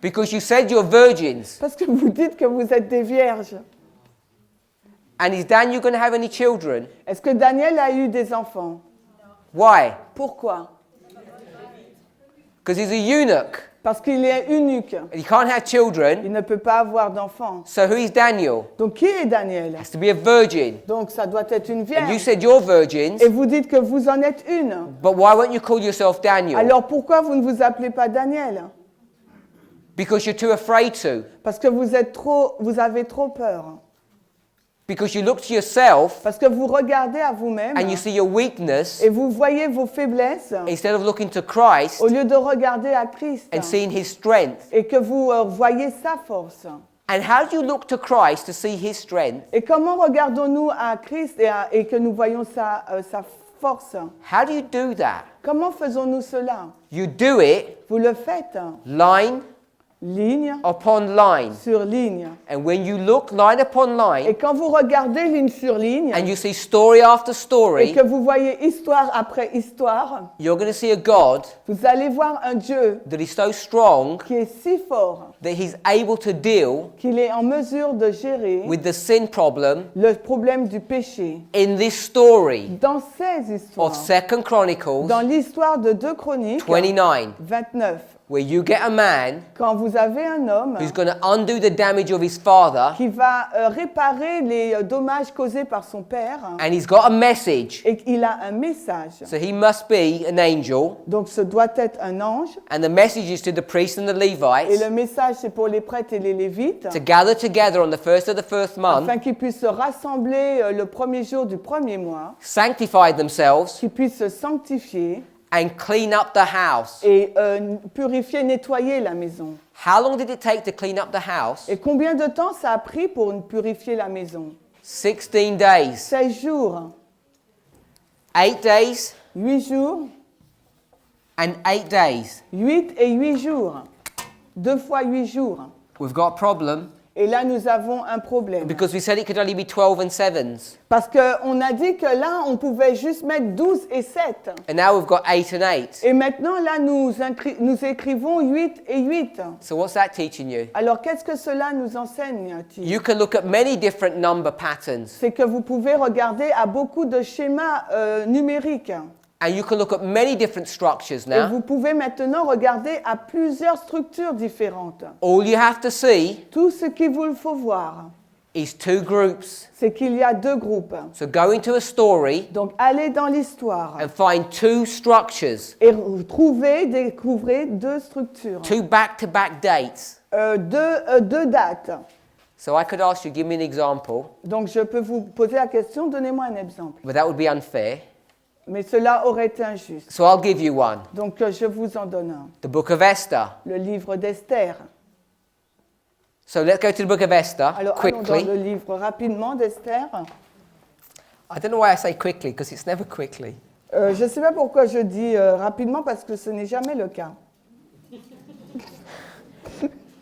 Because you said you're virgins. Parce que vous dites que vous êtes des vierges. And is Daniel going to have any children? Est-ce que Daniel a eu des enfants? Why? Pourquoi? Because he's a eunuch. Parce qu'il est unique. He can't have children. Il ne peut pas avoir d'enfants. So who is Daniel? Donc qui est Daniel? Has to be a virgin. Donc ça doit être une And you vierge. said you're virgins, Et vous dites que vous en êtes une. but why won't you call yourself Daniel? Alors pourquoi vous ne vous appelez pas Daniel? Because you're too afraid to. Parce que vous avez trop peur. Because you look to yourself Parce que vous regardez à vous-même and you see your weakness et vous voyez vos faiblesses instead of looking to Christ au lieu de regarder à Christ and seeing his strength. et que vous voyez sa force. And how do you look to Christ to see his strength? Et comment regardons-nous à Christ et que nous voyons sa force? How do you do that? Comment faisons-nous cela? You do it Vous le faites, line ligne upon line. sur ligne. And when you look line upon Et line quand vous regardez ligne sur ligne and you see story after et story, que vous voyez histoire après histoire, you're going to see a God vous allez voir un Dieu that is so strong qui est si fort that he's able to deal qu'il est en mesure de gérer with the sin problem le problème du péché. in this story Dans ces histoires, of 2 Chronicles dans l'histoire de 2 Chroniques 29, 29, where you get a man quand vous avez un homme who's going to undo the damage of his father, qui va réparer les dommages causés par son père and he's got a message. et qu'il a un message. So he must be an angel, Donc ce doit être un ange and the message is to the priests and the et Levites le message c'est pour les prêtres et les lévites to gather together on the first of the first month, afin qu'ils puissent se rassembler le premier jour du premier mois, sanctify themselves, qu'ils puissent se sanctifier and clean up the house. et purifier, nettoyer la maison. How long did it take to clean up the house? Et combien de temps ça a pris pour purifier la maison? 16 days. 16 jours, 8 days 8 jours, and 8 days. 8 et 8 jours. 2 fois 8 jours. We've got a problem Et là, nous avons un problème. because we said it could only be 12 and 7s. Parce qu'on a dit que là, on pouvait juste mettre 12 et 7. And now we've got 8 and 8. Et maintenant, là, nous écrivons 8 et 8. So what's that teaching you? Alors, qu'est-ce que cela nous enseigne-t-il? You can look at many different number patterns, C'est que vous pouvez regarder à beaucoup de schémas numériques. and you can look at many different structures Et now. vous pouvez maintenant regarder à plusieurs structures différentes. All you have to see Tout ce qu'il vous faut voir, is 2 groups. c'est qu'il y a 2 groupes. So go into a story Donc, allez dans l'histoire and find 2 structures, et découvrez 2 structures, 2 back-to-back dates. 2 dates. So I could ask you, give me an example, Donc, je peux vous poser la question, donnez-moi un exemple. but that would be unfair. Mais cela aurait été injuste. So I'll give you one. Donc, je vous en donne un. The book of Esther. Le livre d'Esther. So let's go to the book of Esther Alors, allons dans le quickly. livre rapidement d'Esther. I don't know why I say quickly, because it's never quickly. Je ne sais pas pourquoi je dis rapidement, parce que ce n'est jamais le cas.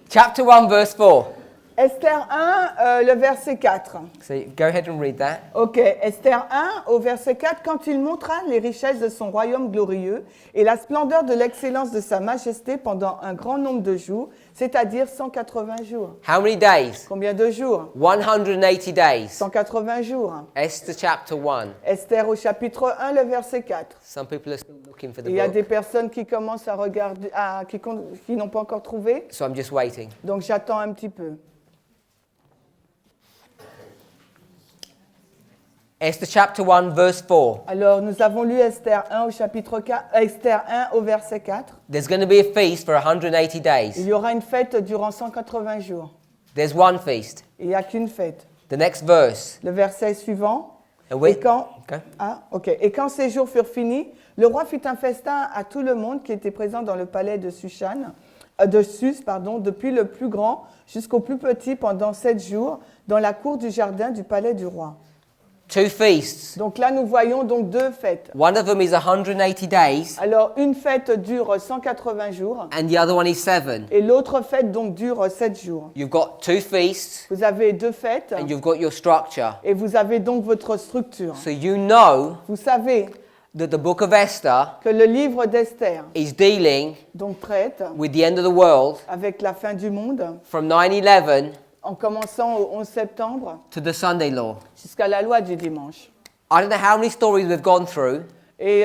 Chapter 1, verse 4. Esther 1, le verset 4. So go ahead and read that. Ok, Esther 1 au verset 4, quand il montra les richesses de son royaume glorieux et la splendeur de l'excellence de sa majesté pendant un grand nombre de jours, c'est-à-dire 180 jours. How many days? Combien de jours? 180 days. 180 jours. Esther chapter 1. Esther au chapitre 1, le verset 4. Some people are still looking for the Il y a des book, personnes qui commencent à regarder, qui n'ont pas encore trouvé, so I'm just waiting. donc j'attends un petit peu. Esther chapter 1, verse 4. Alors, nous avons lu Esther 1 au chapitre 4, Esther 1 au verset 4. There's going to be a feast for 180 Il days. y aura une fête durant 180 jours. There's one feast. Il n'y a qu'une fête. The next verse. Le verset suivant. And we- Et quand, Okay. Et quand ces jours furent finis, le roi fit un festin à tout le monde qui était présent dans le palais de Sus, depuis le plus grand jusqu'au plus petit pendant 7 jours, dans la cour du jardin du palais du roi. 2 feasts. Donc là, nous voyons donc 2 fêtes. One of them is 180 days, Alors, une fête dure 180 jours and the other one is 7. et l'autre fête donc dure 7 jours. You've got 2 feasts, Vous avez 2 fêtes and you've got your structure. et vous avez donc votre structure. So you know Vous savez that the book of Esther que le livre d'Esther is dealing donc traite with the end of the world avec la fin du monde, from 9/11 en commençant au 11 septembre to the Sunday law. jusqu'à la loi du dimanche. I don't know how many stories we've gone through, Et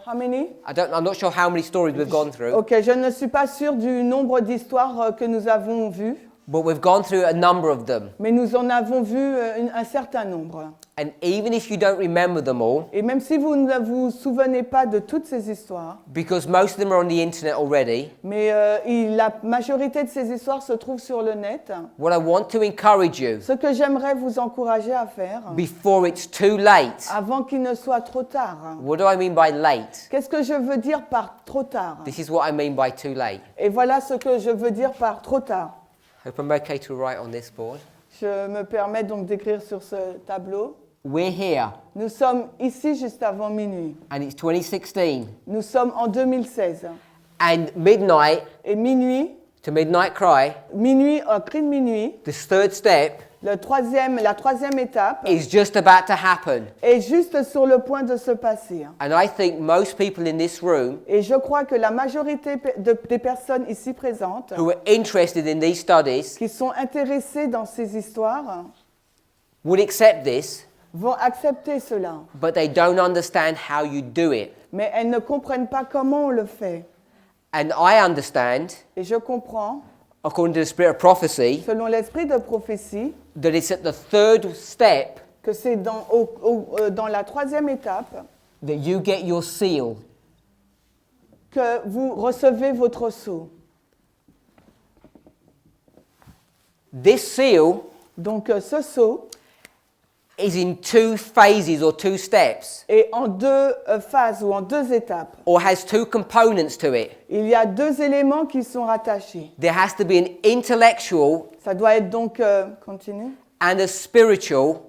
how many? I'm not sure how many stories we've gone through, Ok, je ne suis pas sûre du nombre d'histoires que nous avons vues, but we've gone through a number of them. mais nous en avons vu un certain nombre. And even if you don't remember them all, Et même si vous ne vous souvenez pas de toutes ces histoires, because most of them are on the internet already, mais la majorité de ces histoires se trouvent sur le net, what I want to encourage you, ce que j'aimerais vous encourager à faire, before it's too late, avant qu'il ne soit trop tard. what do I mean by late? Qu'est-ce que je veux dire par trop tard? This is what I mean by too late. Et voilà ce que je veux dire par trop tard. Hope I'm okay to write on this board. Je me permets donc d'écrire sur ce tableau. We're here, Nous sommes ici juste avant minuit. and it's 2016, Nous sommes en 2016. and midnight Et minuit, to midnight cry, cri de minuit, the third step la troisième étape is just about to happen. est juste sur le point de se passer. And I think most people in this room Et je crois que la majorité des personnes ici présentes who are interested in these studies qui sont intéressées dans ces histoires would accept this, vont accepter cela. but they don't understand how you do it. Mais elles ne comprennent pas comment on le fait. And I understand, Et je comprends, according to the spirit of prophecy, selon l'esprit de prophétie, that it's at the third step que c'est dans la troisième étape that you get your seal. que vous recevez votre sceau. This seal Donc ce sceau is in two phases or two steps, est en deux phases ou en deux étapes. or has two components to it. Il y a deux éléments qui sont rattachés. There has to be an intellectual Ça doit être donc, continue. and a spiritual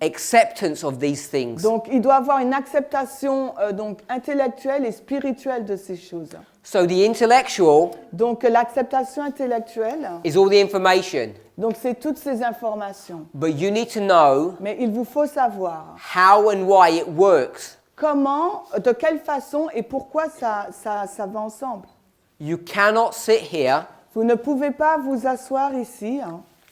acceptance of these things. Donc il doit avoir une acceptation donc intellectuelle et spirituelle de ces choses. So the intellectual Donc l'acceptation intellectuelle, is all the information, donc c'est toutes ces informations. but you need to know Mais il vous faut savoir how and why it works. comment, de quelle façon et pourquoi ça va ensemble. You cannot sit here Vous ne pouvez pas vous asseoir ici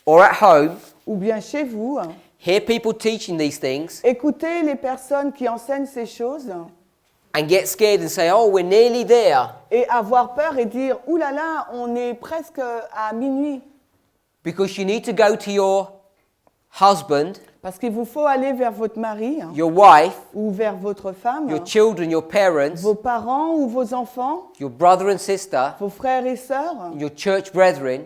or at home, ou bien chez vous, hear people teaching these things, écouter les personnes qui enseignent ces choses and get scared and say, oh, we're nearly there. et avoir peur et dire « Ouh là là, on est presque à minuit ». Because you need to go to your husband, Parce qu'il vous faut aller vers votre mari your wife, ou vers votre femme, your children, your parents, vos parents ou vos enfants, your brother and sister, vos frères et sœurs, your church brethren,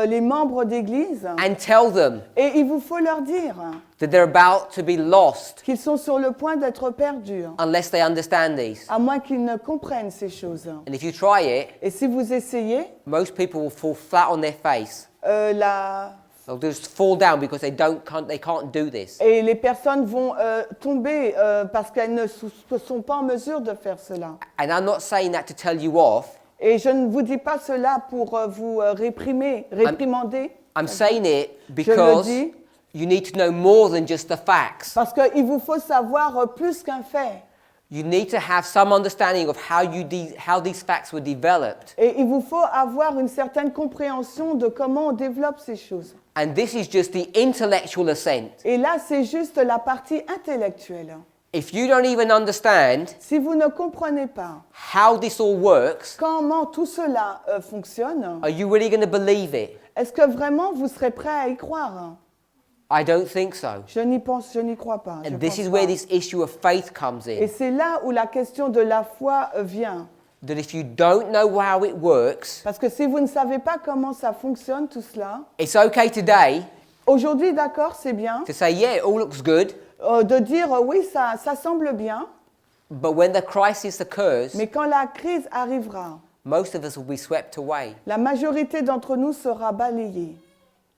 les membres d'église. and tell them Et il vous faut leur dire that they're about to be lost qu'ils sont sur le point d'être perdus, unless they understand these. à moins qu'ils ne comprennent ces choses. And if you try it, Et si vous essayez, most people will fall flat on their face. They'll just fall down because they can't do this. et les personnes vont tomber parce qu'elles ne sont pas en mesure de faire cela. And I'm not saying that to tell you off. Et je ne vous dis pas cela pour vous réprimander. I'm saying it Je le because dis you need to know more than just the facts. parce qu'il vous faut savoir plus qu'un fait. You need to have some understanding of how these facts were developed. Et il vous faut avoir une certaine compréhension de comment on développe ces choses. And this is just the intellectual assent. Et là, c'est juste la partie intellectuelle. If you don't even understand Si vous ne comprenez pas how this all works, comment tout cela fonctionne, are you really going to believe it? est-ce que vraiment vous serez prêt à y croire? I don't think so. Je n'y crois pas. je And this pense is where pas. this issue of faith comes Et in. c'est là où la question de la foi vient. That if you don't know how it works, Parce que si vous ne savez pas comment ça fonctionne tout cela, it's okay today aujourd'hui, d'accord, c'est bien, to say, yeah, it all looks good, de dire oui, ça semble bien, but when the crisis occurs, mais quand la crise arrivera, most of us will be swept away. la majorité d'entre nous sera balayée.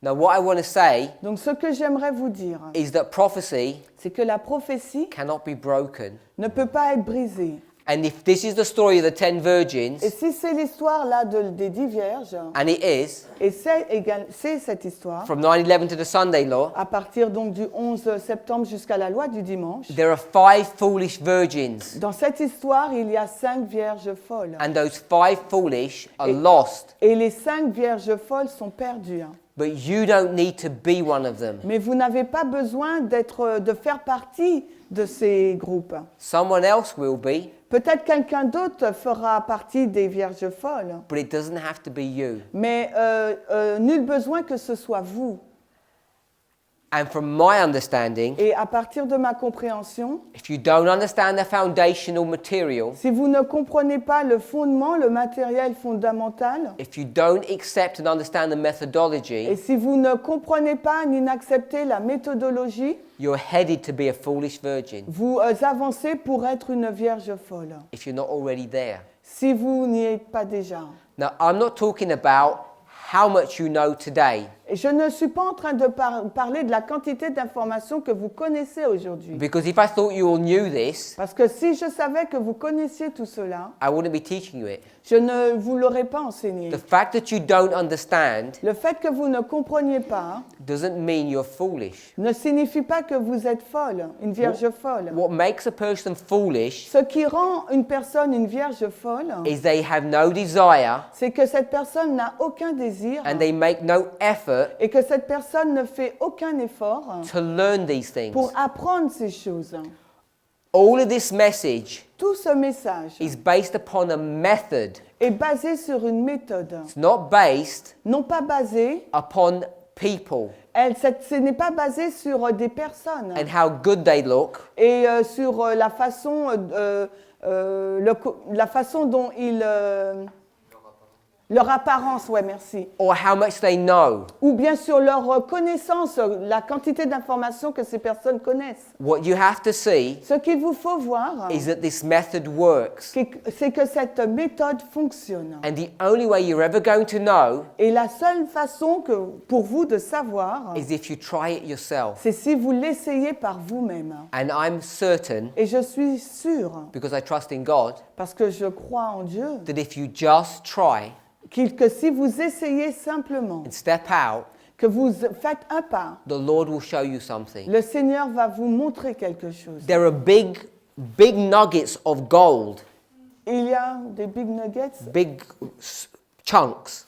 Now, what I want to say Donc ce que j'aimerais vous dire, is that prophecy c'est que la prophétie cannot be broken. ne peut pas être brisée. And if this is the story of the 10 virgins, Et si c'est l'histoire là des 10 vierges, and it is, et c'est cette histoire, from 9/11 to the Sunday law, à partir donc du 11 septembre jusqu'à la loi du dimanche, there are 5 foolish virgins, dans cette histoire, il y a 5 vierges folles. and those 5 foolish are lost. Et les 5 vierges folles sont perdues. But you don't need to be one of them. Mais vous n'avez pas besoin de faire partie de ces groupes. Someone else will be, Peut-être quelqu'un d'autre fera partie des vierges folles, but it doesn't have to be you. mais nul besoin que ce soit vous. And from my understanding, Et à partir de ma compréhension, if you don't understand the foundational material, si vous ne comprenez pas le fondement, le matériel fondamental, if you don't accept and understand the et methodology, si vous ne comprenez pas ni n'acceptez la méthodologie, you're headed to be a foolish virgin vous avancez pour être une vierge folle, if you're not already there. si vous n'y êtes pas déjà. Now, I'm not talking about how much you know today, Et je ne suis pas en train de parler de la quantité d'informations que vous connaissez aujourd'hui. because if I thought you all knew this, Parce que si je savais que vous connaissiez tout cela, I wouldn't be teaching you it. je ne vous l'aurais pas enseigné. The fact that you don't understand Le fait que vous ne compreniez pas doesn't mean you're foolish. ne signifie pas que vous êtes folle, une vierge folle. What makes a person foolish Ce qui rend une personne une vierge folle, is they have no desire c'est que cette personne n'a aucun désir and they make no effort et que cette personne ne fait aucun effort to learn these things. pour apprendre ces choses. All of this message Tout ce message is based upon a method. est basé sur une méthode, It's not based non pas basé, upon people ce n'est pas basé sur des personnes and how good they look et sur la façon dont ils... leur apparence, ouais, merci. or how much they know. Ou bien sur leur connaissance, la quantité d'informations que ces personnes connaissent. What you have to see Ce qu'il vous faut voir, is that this method works. c'est que cette méthode fonctionne. And the only way you're ever going to know Et la seule façon pour vous de savoir, is if you try it yourself. c'est si vous l'essayez par vous-même. And I'm certain, Et je suis sûre, because I trust in God, parce que je crois en Dieu, that if you just try que si vous essayez simplement, and step out, que vous faites un pas, the Lord will show you something. le Seigneur va vous montrer quelque chose. There are big nuggets of gold, Il y a des big nuggets, big chunks,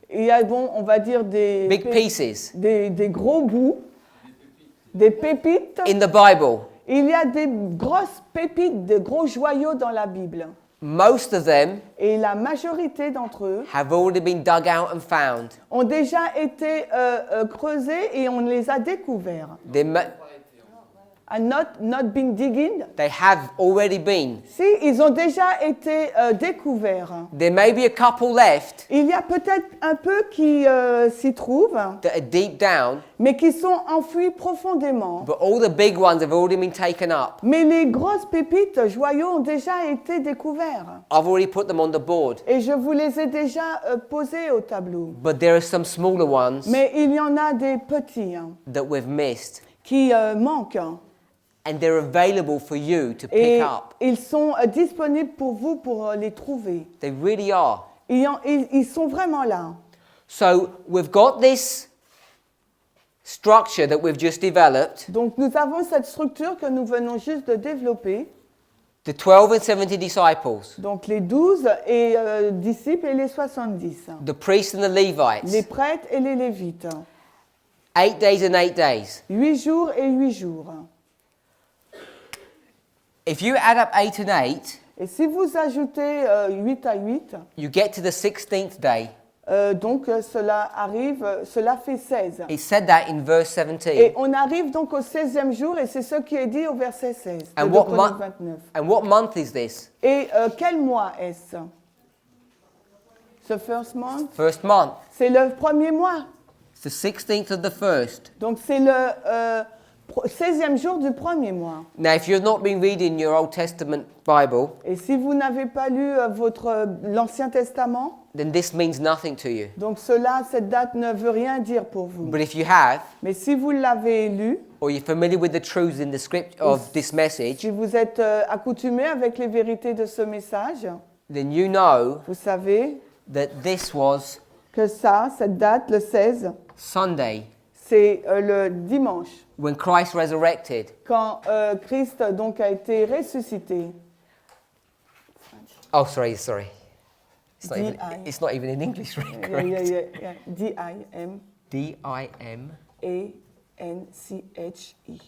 il y a, bon, on va dire des pieces des gros bouts, des pépites. in the Bible. Il y a des grosses pépites, de gros joyaux dans la Bible. Most of them Et la majorité d'entre eux have already been dug out and found. ont déjà été creusés et on les a découverts. Not been digging. They have already been. Si, ils ont déjà été découverts. There may be a couple left Il y a peut-être un peu qui s'y trouvent, that are deep down, mais qui sont enfouis profondément. but all the big ones have already been taken up. Mais les grosses pépites, joyaux, ont déjà été découverts. I've already put them on the board. Et je vous les ai déjà posés au tableau. But there are some smaller ones Mais il y en a des petits that we've missed. qui manquent. And they're available for you to pick Et up. ils sont disponibles pour vous pour les trouver. They really are. Ils sont vraiment là. So we've got this structure that we've just developed, Donc nous avons cette structure que nous venons juste de développer. the 12 and 70 disciples, Donc les 12 disciples et les 70. the priests and the Les Levites, prêtres et les lévites. 8 days and 8 days. 8 jours et 8 jours. If you add up 8 and 8, Et si vous ajoutez 8 à 8, you get to the 16th day. donc cela fait 16. It said that in verse Et 17. on arrive donc au 16e jour et c'est ce qui est dit au verset 16 de And what, Chroniques 29. and what month is this? Et quel mois est-ce? The first month? First month. C'est le premier mois. It's the 16th of the first. Donc c'est le 16e jour du premier mois. Now, if you've not been reading your Old Testament Bible, Et si vous n'avez pas lu l'Ancien Testament, then this means nothing to you. donc cette date ne veut rien dire pour vous. But if you have, Mais si vous l'avez lu, or you're familiar with the truths in the script of this message, si vous êtes accoutumé avec les vérités de ce message, then you know vous savez that this was que cette date, le 16, Sunday c'est le dimanche, when Christ resurrected. quand Christ donc a été ressuscité. Oh, sorry. It's not even in English, right? Yeah, Correct. yeah. D-I-M. D-I-M. A-N-C-H-I.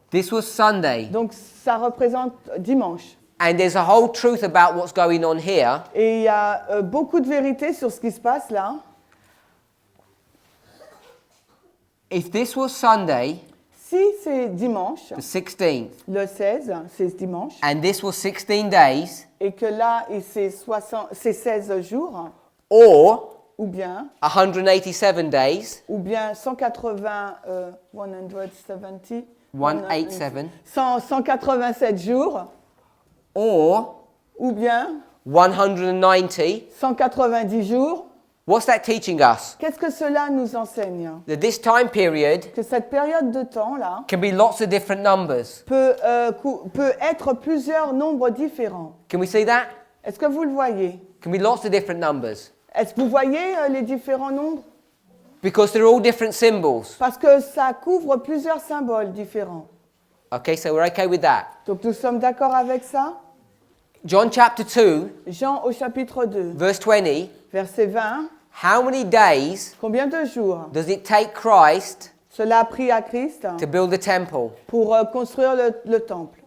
This was Sunday. Donc ça représente dimanche. And there's a whole truth about what's going on here. Et il y a beaucoup de vérité sur ce qui se passe là. If this was Sunday, Si c'est dimanche, the 16th, le 16, c'est dimanche, and this was 16 days, et que là c'est 16 jours, or ou bien 187 days, 170, 187, 187 jours, or ou bien 190, 190 jours. what's that teaching us? Qu'est-ce que cela nous enseigne? That this time period Que cette période de temps-là can be lots of different numbers. peut être plusieurs nombres différents. Can we see that? Est-ce que vous le voyez? Can be lots of different numbers. Est-ce que vous voyez les différents nombres? Because they're all different symbols. Parce que ça couvre plusieurs symboles différents. Okay, so we're okay with that. Donc nous sommes d'accord avec ça? John chapter 2, Jean au chapitre 2, verse 20. verset 20. How many days Combien de jours does it take Christ cela a pris à Christ to build the temple? pour construire le temple?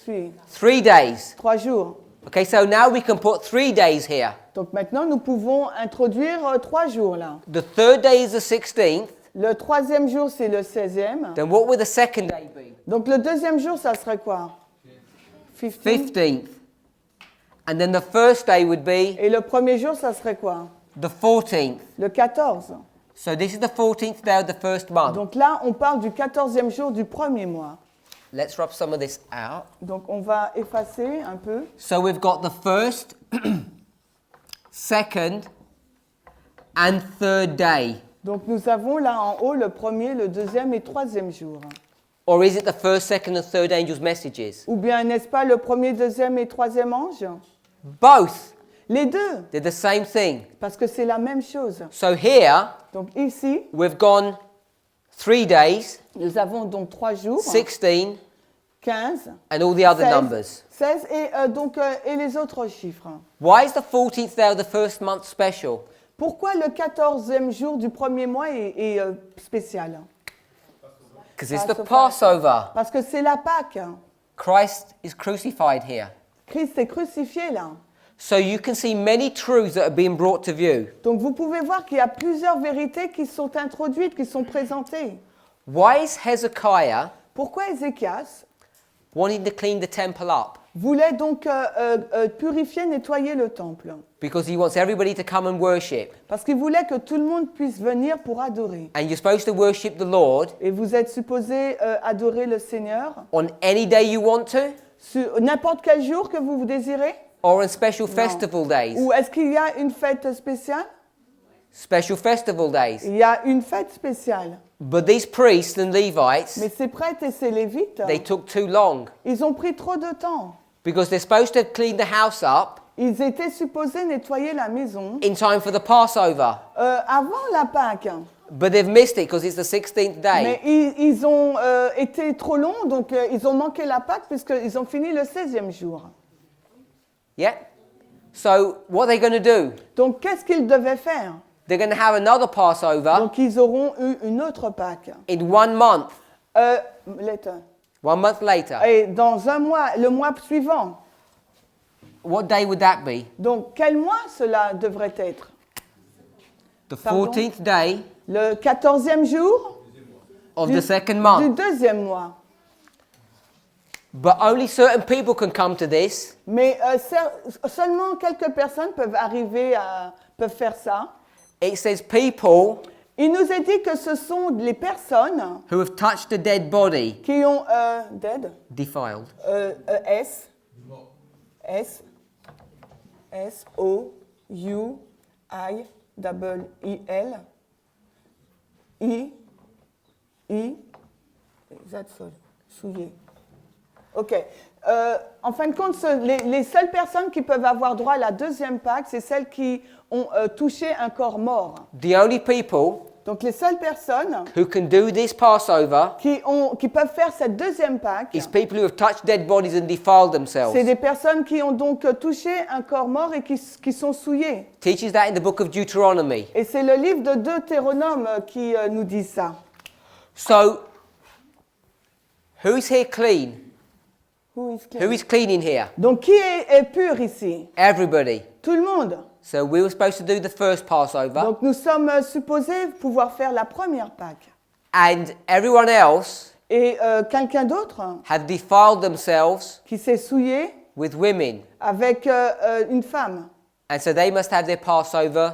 Suis. 3 days. 3 jours. Okay, so now we can put 3 days here. Donc maintenant, nous pouvons introduire 3 jours là. The third day is the 16th. Le troisième jour, c'est le 16e. Then what would the second day be? Donc le deuxième jour, ça serait quoi? 15. 15th. And then the first day would be Et le premier jour, ça serait quoi? the 14th. Le 14. So this is the 14th day of the first month. Donc là, on parle du 14e jour du premier mois. Let's rub some of this out. Donc on va effacer un peu. So we've got the first, second, and third day. Donc nous avons là en haut le premier, le deuxième et troisième jour. Or is it the first, second, and third angel's messages? Ou bien n'est-ce pas le premier, deuxième et troisième ange? Both. Les deux, They're the same thing. parce que c'est la même chose. So here, Donc ici, we've gone 3 days, nous avons donc 3 jours, 16, 15, and all the other 16, numbers. 16 et, et les autres chiffres. Why is the 14th day of the first month special? Pourquoi le 14e jour du premier mois est spécial? Because it's the Passover. Parce que c'est la Pâque. Christ is crucified here. Christ est crucifié là. So you can see many truths that are being brought to view. Donc vous pouvez voir qu'il y a plusieurs vérités qui sont introduites, qui sont présentées. Why is Hezekiah Pourquoi Ézéchias wanting to clean the temple up? voulait donc purifier, nettoyer le temple? Because he wants everybody to come and worship. Parce qu'il voulait que tout le monde puisse venir pour adorer. And you're supposed to worship the Lord Et vous êtes supposé adorer le Seigneur on any day you want to, sur n'importe quel jour que vous désirez? or on special festival days. Ou est-ce qu'il y a une fête spéciale? Special festival days. Il y a une fête spéciale. But these priests and Levites, Mais ces prêtres et ces lévites, they took too long. ils ont pris trop de temps. Because they're supposed to clean the house up Ils étaient supposés nettoyer la maison in time for the Passover. avant la Pâque. But they've missed it because it's the 16th day. Mais ils ont été trop longs, donc ils ont manqué la Pâque puisqu'ils ont fini le 16e jour. Yeah? So what are they going to do? Donc qu'est-ce qu'ils devaient faire? They're going to have another Passover Donc ils auront eu une autre Pâque. in 1 month. Later. 1 month later. Et dans un mois, le mois suivant. What day would that be? Donc quel mois cela devrait être? The Pardon? 14th day Le 14e jour of du, the second du month. deuxième mois. But only certain people can come to this. Mais seulement quelques personnes peuvent faire ça. It says people Il nous est dit que ce sont les personnes who have touched a dead body, qui ont dead, defiled. S-O-U-I-L-I, that's all, souillé. Ok. En fin de compte, les seules personnes qui peuvent avoir droit à la deuxième Pâque, c'est celles qui ont touché un corps mort. The only people Donc les seules personnes who can do this Passover qui peuvent faire cette deuxième Pâque, is people who have touched dead bodies and defiled themselves. c'est des personnes qui ont donc touché un corps mort et qui sont souillées. Teaches that in the book of Deuteronomy. Et c'est le livre de Deutéronome qui nous dit ça. So, who's here clean? Who is clean? Who is clean in here? Donc qui est pur ici? Everybody. Tout le monde. So we were supposed to do the first Passover, Donc nous sommes supposés pouvoir faire la première Pâque. and everyone else Et quelqu'un d'autre have defiled themselves qui s'est souillé with women, avec une femme. and so they must have their Passover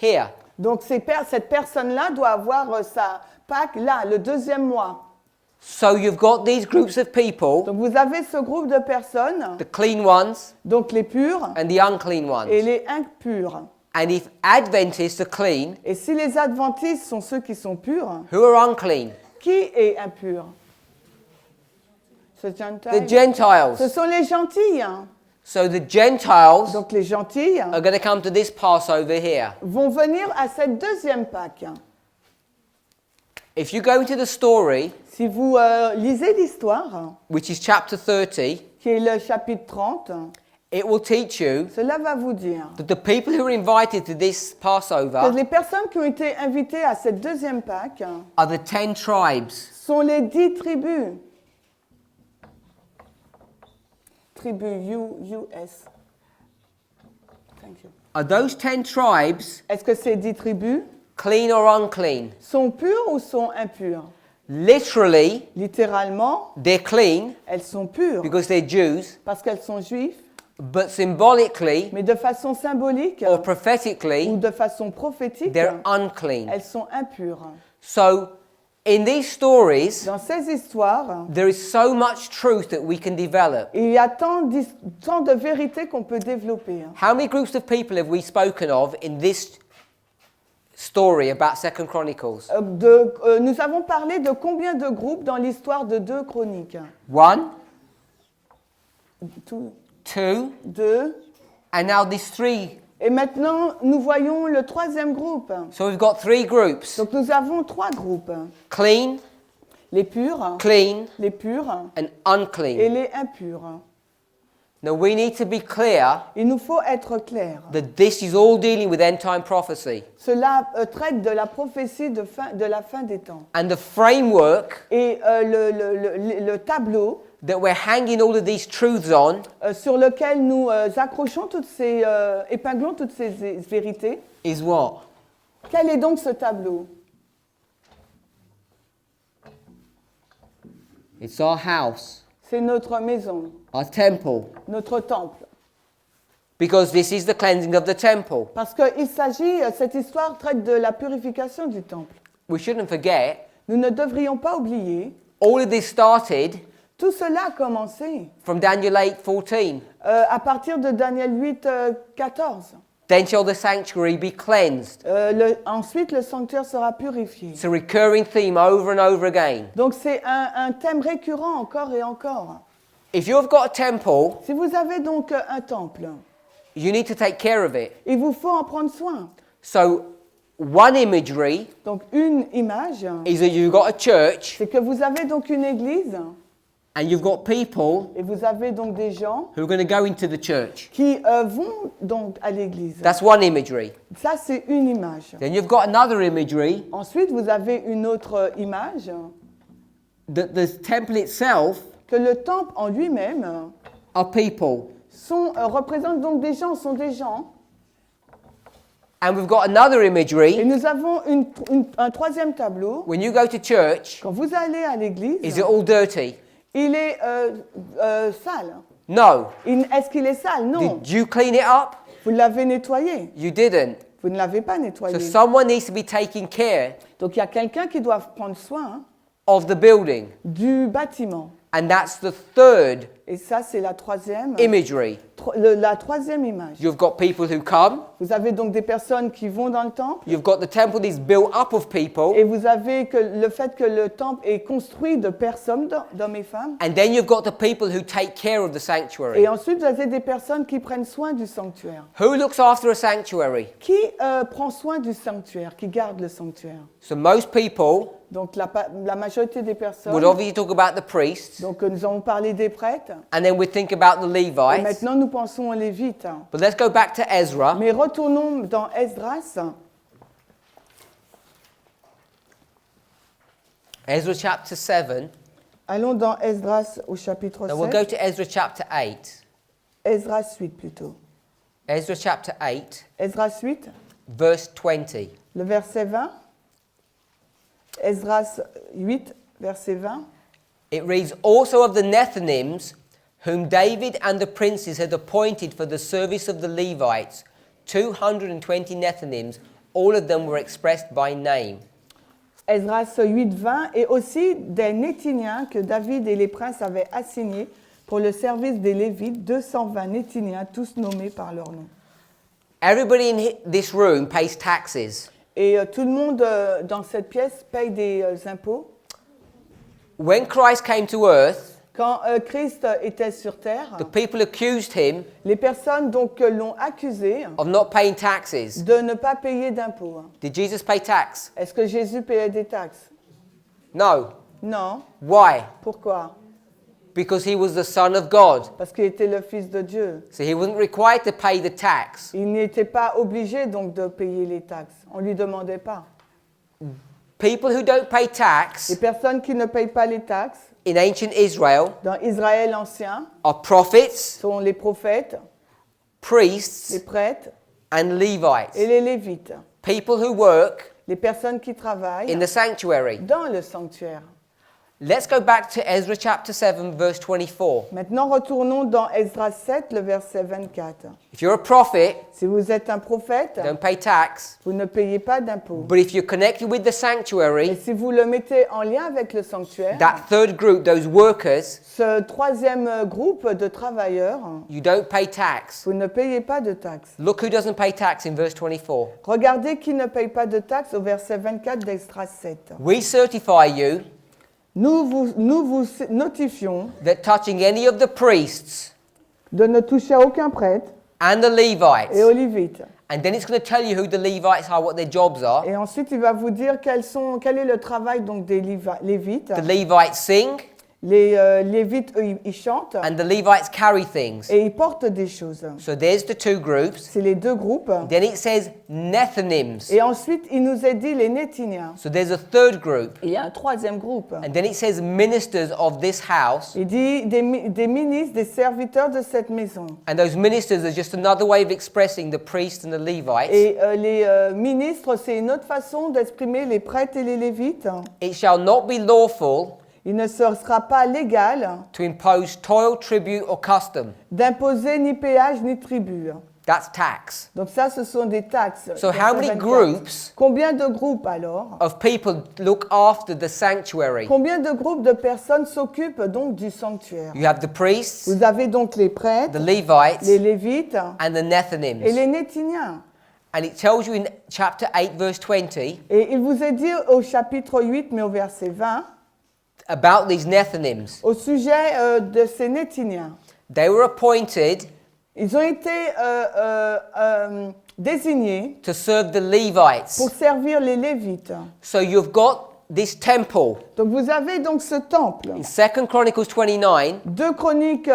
here. Donc cette personne-là doit avoir sa Pâque là, le deuxième mois. So you've got these groups of people, Donc vous avez ce groupe de personnes, the clean ones donc les purs and the unclean et ones. les impurs. And if Adventists are clean, Et si les adventistes sont ceux qui sont purs, who are unclean? qui est impur? Ce The Gentile. Ce Gentiles. sont les gentils. Hein. So the Gentiles Donc les gentils are going to come to this Passover here. vont venir à cette deuxième Pâque. If you go into the story, Si vous lisez l'histoire, which is chapter 30, qui est le chapitre 30, it will teach you cela va vous dire that the people who are invited to this que Passover les personnes qui ont été invitées à cette deuxième Pâque are the 10 tribes. sont les 10 tribus. Tribus US. Thank you. Are those 10 tribes Est-ce que ces 10 tribus clean or unclean? sont pures ou sont impures? Literally, Littéralement, they're clean elles sont pures because they're Jews, parce qu'elles sont juives, but symbolically mais de façon symbolique or ou prophetically, de façon prophétique, they're unclean. elles sont impures. So, in these stories, Dans ces histoires, there is so much truth that we can develop. il y a tant de vérités qu'on peut développer. How many groups of people have we spoken of in this story about 2 Chronicles? Nous avons parlé de combien de groupes dans l'histoire de 2 Chroniques? 1, Tout- 2, 2. and now there's 3. Et maintenant, nous voyons le troisième groupe. So we've got 3 groups. Donc nous avons 3 groupes. Clean, Les purs, clean, les purs and et unclean. les impurs. Now we need to be clear Il nous faut être clairs. that this is all dealing with end time prophecy. Cela traite de la prophétie de la fin des temps. And the framework Et le tableau that we're hanging all of these truths on sur lequel nous accrochons épinglons toutes ces vérités, is what? quel est donc ce tableau? It's our house, C'est notre maison, our temple, notre temple. because this is the cleansing of the temple. Parce qu'il s'agit, cette histoire traite de la purification du temple. We shouldn't forget, Nous ne devrions pas oublier, all of this started tout cela a commencé from Daniel 8:14. à partir de Daniel 8, 14. Then shall the sanctuary be cleansed. Ensuite, le sanctuaire sera purifié. It's a recurring theme over and over again. Donc c'est un thème récurrent encore et encore. If you've got a temple, Si vous avez donc un temple, you need to take care of it. il vous faut en prendre soin. So, one imagery Donc une image, is that you've got a church c'est que vous avez donc une église and you've got people et vous avez donc des gens who are going to go into the church. qui vont donc à l'église. That's one imagery. Ça, c'est une image. Then you've got another imagery Ensuite, vous avez une autre image, that the temple itself que le temple en lui-même are people. représente donc des gens, sont des gens. And we've got another Et imagery. nous avons un troisième tableau. When you go to church, Quand vous allez à l'église, is it all dirty? il est sale. No. Est-ce qu'il est sale? Non. Did you clean it up? Vous l'avez nettoyé. You didn't. Vous ne l'avez pas nettoyé. So someone needs to be taking care Donc il y a quelqu'un qui doit prendre soin of the building. du bâtiment. And that's the third Et ça, c'est la troisième. imagery. La troisième image. You've got people who come. Vous avez donc des personnes qui vont dans le temple. You've got the temple that's built up of people. Et vous avez le fait que le temple est construit de personnes, d'hommes et femmes. And then you've got the people who take care of the sanctuary. Et ensuite, vous avez des personnes qui prennent soin du sanctuaire. Who looks after a sanctuary? Qui prend soin du sanctuaire, qui garde le sanctuaire? So most people Donc la majorité des personnes. would obviously talk about the priests, Donc nous avons parlé des prêtres. and then we think about the Et Levites. maintenant, nous pensons aux Lévites. But let's go back to Ezra. Mais retournons dans Esdras. Ezra chapter 7. Allons dans Esdras au chapitre Now we'll 7. go to Ezra chapter 8. Esdras 8 plutôt. Ezra chapter 8, Esdras 8, verse 20. le verset 20. Esdras 8, verset 20. It reads, also of the Nethinims, whom David and the princes had appointed for the service of the Levites, 220 Nethinims, all of them were expressed by name. Esdras 8, 20. Et aussi des Néthiniens que David et les princes avaient assignés pour le service des Lévites, 220 Néthiniens, tous nommés par leur nom. Everybody in this room pays taxes. Et tout le monde dans cette pièce paye des impôts. When Christ came to earth, Quand Christ était sur terre, the people accused him les personnes donc l'ont accusé of not paying taxes. de ne pas payer d'impôts. Did Jesus pay tax? Est-ce que Jésus payait des taxes? No. Non. Why? Pourquoi? Because he was the Son of God. Parce qu'il était le Fils de Dieu. So he wasn't required to pay the tax. Il n'était pas obligé donc de payer les taxes. On ne lui demandait pas. People who don't pay Les tax personnes qui ne payent pas les taxes in ancient Israel dans Israël ancien are prophets, sont les prophètes, les priests, prêtres and et Levites. les lévites. People who work Les personnes qui travaillent in the sanctuary. dans le sanctuaire. Let's go back to Ezra chapter 7, verse 24. Maintenant, retournons dans Esdras 7, le verset 24. If you're a prophet, Si vous êtes un prophète, don't pay tax. vous ne payez pas d'impôts. But if you're connected with the Et sanctuary, si vous le mettez en lien avec le sanctuaire, that third group, those workers, ce troisième groupe de travailleurs, you don't pay tax. vous ne payez pas de taxes. Look who doesn't pay tax in verse 24. Regardez qui ne paye pas de taxes au verset 24 d'Esdras 7. We certify you Nous vous notifions that touching any of the priests de ne toucher à aucun prêtre and the et Levites, aux Lévites. and then it's going to tell you who the Levites are, what their jobs are. Et ensuite, il va vous dire quel est le travail donc des Lévites. The Levites sing, Les Lévites, eux, ils chantent and the Levites carry things. et ils portent des choses. So there's the two groups. C'est les deux groupes. Then it says Nethinims. Et ensuite, il nous est dit les Néthiniens. So there's a third group. Il y a un troisième groupe. And then it says ministers of this house. Il dit des ministres, des serviteurs de cette maison. And those ministers are just another way of expressing the priests and the Levites. Et les ministres, c'est une autre façon d'exprimer les prêtres et les Lévites. It shall not be lawful Il ne sera pas légal to impose toil, tribute, or custom. d'imposer ni péage ni tribut. That's tax. Donc ça, ce sont des taxes. So how many Verset 24. groups Combien de groupes alors? of people look after the sanctuary? Combien de groupes de personnes s'occupent donc du sanctuaire? You have the priests, Vous avez donc les prêtres, the Levites, les Lévites and the et Nethinims. les Néthiniens. And it tells you in chapter 8, verse 20, Et il vous est dit au chapitre 8, mais au verset 20, about these Nethinims. au sujet de ces Néthiniens. They were appointed Ils ont été désignés to serve the Levites. pour servir les Lévites. So you've got this temple. Donc vous avez donc ce temple. In 2 Chronicles 29, 2 Chroniques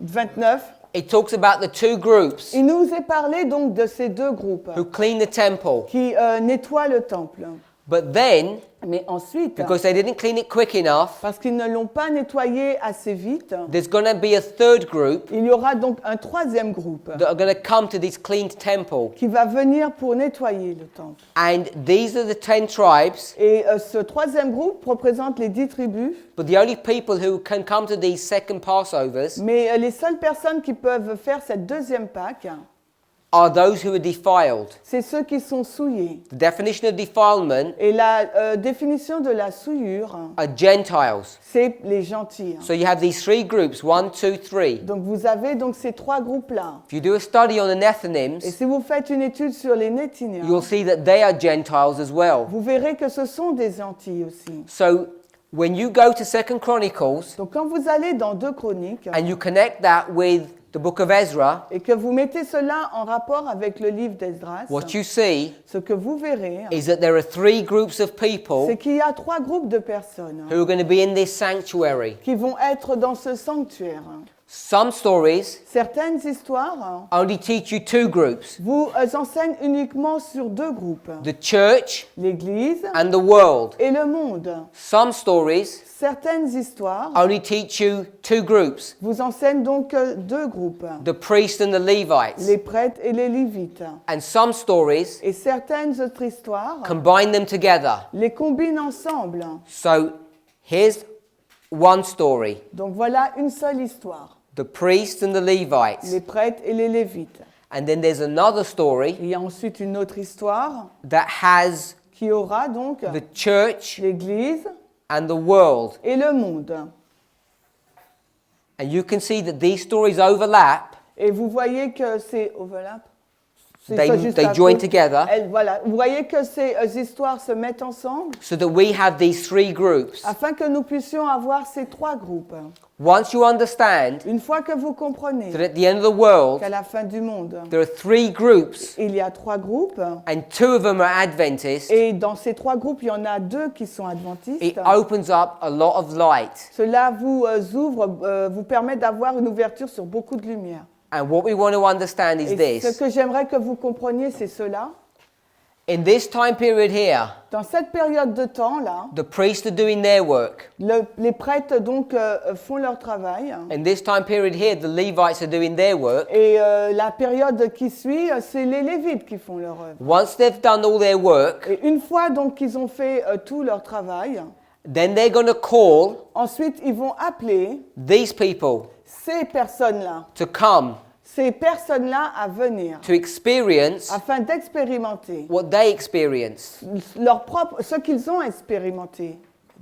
29, it talks about the two groups il nous est parlé donc de ces deux groupes who clean the temple. qui nettoient le temple. But then, Mais ensuite, because they didn't clean it quick enough, parce qu'ils ne l'ont pas nettoyé assez vite, there's going to be a third group il y aura donc un troisième groupe that are going to come to this cleaned temple. qui va venir pour nettoyer le temple. And these are the 10 tribes, Et ce troisième groupe représente les 10 tribus, but the only people who can come to these second Passovers mais les seules personnes qui peuvent faire cette deuxième Pâque, are those who are defiled. c'est ceux qui sont souillés. The definition of defilement Et la définition de la souillure, are Gentiles. c'est les gentils. So you have these three groups, 1, 2, 3. Donc vous avez donc ces trois groupes-là. If you do a study on the Et Nethinims, si vous faites une étude sur les Néthiniens, you'll see that they are Gentiles as well. vous verrez que ce sont des gentils aussi. So when you go to 2 Chronicles Donc quand vous allez dans 2 Chroniques and you connect that with the book of Ezra, et que vous mettez cela en rapport avec le livre d'Esdras, what you see ce que vous verrez, is that there are three groups of people c'est qu'il y a trois groupes de personnes who are going to be in this sanctuary. qui vont être dans ce sanctuaire. Some stories Certaines histoires only teach you two groups, vous enseignent uniquement sur deux groupes, the church l'Église and the world. et le monde. Some stories Certaines histoires only teach you two groups, vous enseignent donc deux groupes, the priests and the Levites. les prêtres et les Lévites. And some stories Et certaines autres histoires combine them together. les combinent ensemble. So here's one story, Donc voilà une seule histoire, the priests and the Levites. les prêtres et les Lévites. And then there's another story Il y a ensuite une autre histoire that has qui aura donc the church l'Église and the world. et le monde. And you can see that these stories overlap. Et vous voyez que c'est overlap. C'est They- ça juste they à join côté. together. Voilà. Vous voyez que ces histoires se mettent ensemble So that we have these three groups. afin que nous puissions avoir ces trois groupes. Once you understand Une fois que vous comprenez that at the end of the world, qu'à la fin du monde, there are three groups, il y a trois groupes, and two of them are Adventist, et dans ces trois groupes, il y en a deux qui sont adventistes. it opens up a lot of light. Cela vous ouvre, vous permet d'avoir une ouverture sur beaucoup de lumière. And what we want to understand is Et ce this. que j'aimerais que vous compreniez, c'est cela. In this time period here, Dans cette période de temps-là, the priests are doing their work. les prêtres donc font leur travail. In this time period here, the Levites are doing their work. Et la période qui suit, c'est les Lévites qui font leur œuvre. Once they've done all their work, Et une fois donc qu'ils ont fait tout leur travail, then they're going to call ensuite ils vont appeler these people ces personnes-là, to come à venir, to experience afin d'expérimenter what they experience. ce qu'ils ont expérimenté.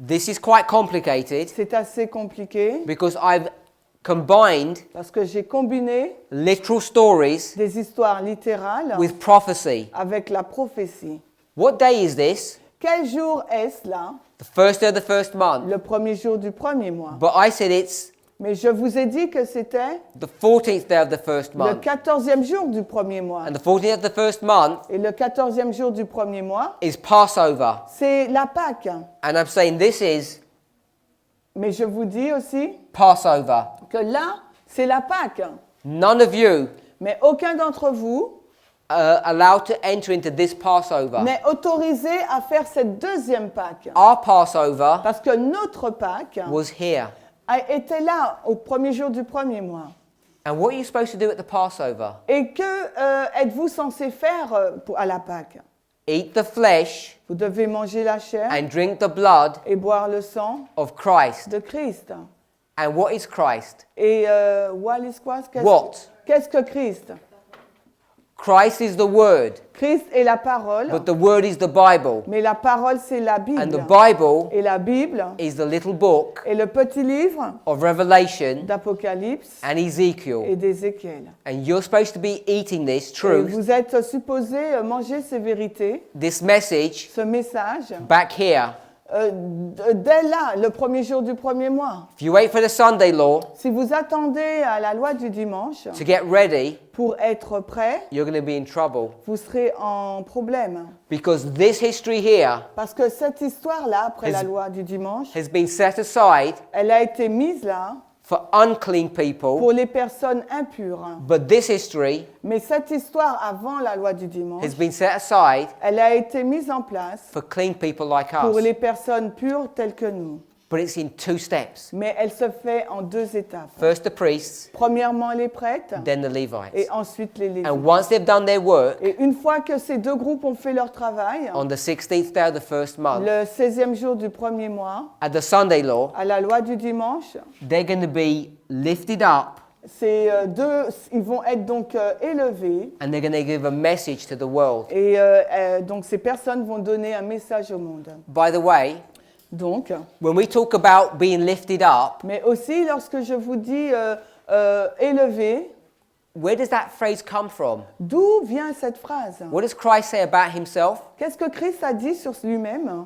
This is quite complicated C'est assez compliqué because I've combined parce que j'ai combiné literal stories des histoires littérales with prophecy. avec la prophétie. What day is this? Quel jour est-ce là? The first day of the first month. Le premier jour du premier mois. But I said it's Mais je vous ai dit que c'était the 14th day of the first le month. 14e jour du premier mois. And the 14th of the first month Et le 14e jour du premier mois, is Passover. c'est la Pâque. And I'm saying this is Mais je vous dis aussi Passover. que là, c'est la Pâque. None of you Mais aucun d'entre vous are allowed to enter into this Passover. n'est autorisé à faire cette deuxième Pâque. Our Passover Parce que notre Pâque was here. était là au premier jour du premier mois. And what are you supposed to do at the Passover? Et que êtes-vous censé faire à la Pâque? Eat the flesh Vous devez manger la chair and drink the blood et boire le sang of Christ. de Christ. And what is Christ? Et what is quoi? Qu'est-ce que Christ? Christ is the Word, Christ est la parole, but the Word is the Bible. mais la parole c'est la And the Bible. Bible Et la Bible is the little book est le petit livre of Revelation d'Apocalypse and et Ezekiel. d'Ézéchiel. And you're supposed to be eating this Et truth, vous êtes supposé manger ces vérités, this message, ce message, back here. dès là, le premier jour du premier mois. If you wait for the Sunday law Si vous attendez à la loi du dimanche to get ready, pour être prêt, you're going to be in trouble. vous serez en problème. Because this history here Parce que cette histoire-là, après la loi du dimanche, has been set aside elle a été mise là for unclean people. pour les personnes impures. But this history Mais cette histoire avant la loi du dimanche, has been set aside elle a été mise en place for clean people like pour us. les personnes pures telles que nous. But it's in two steps. Mais elle se fait en deux étapes. First the priests, Premièrement les prêtres then the et Levites. ensuite les Lévites. And once they've done their work, Et une fois que ces deux groupes ont fait leur travail, on the 16th day of the first month, le 16e jour du premier mois, at the Sunday law, à la loi du dimanche, they're going to be lifted up ils vont être donc élevés. and they're going to give a message to the world. Et donc ces personnes vont donner un message au monde. By the way, Donc, when we talk about being lifted up, mais aussi lorsque je vous dis élevé, where does that phrase come from? d'où vient cette phrase? What does Christ say about himself? Qu'est-ce que Christ a dit sur lui-même?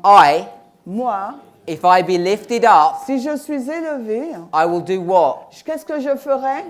Moi, If I be lifted up, si je suis élevé, I will do what? qu'est-ce que je ferai?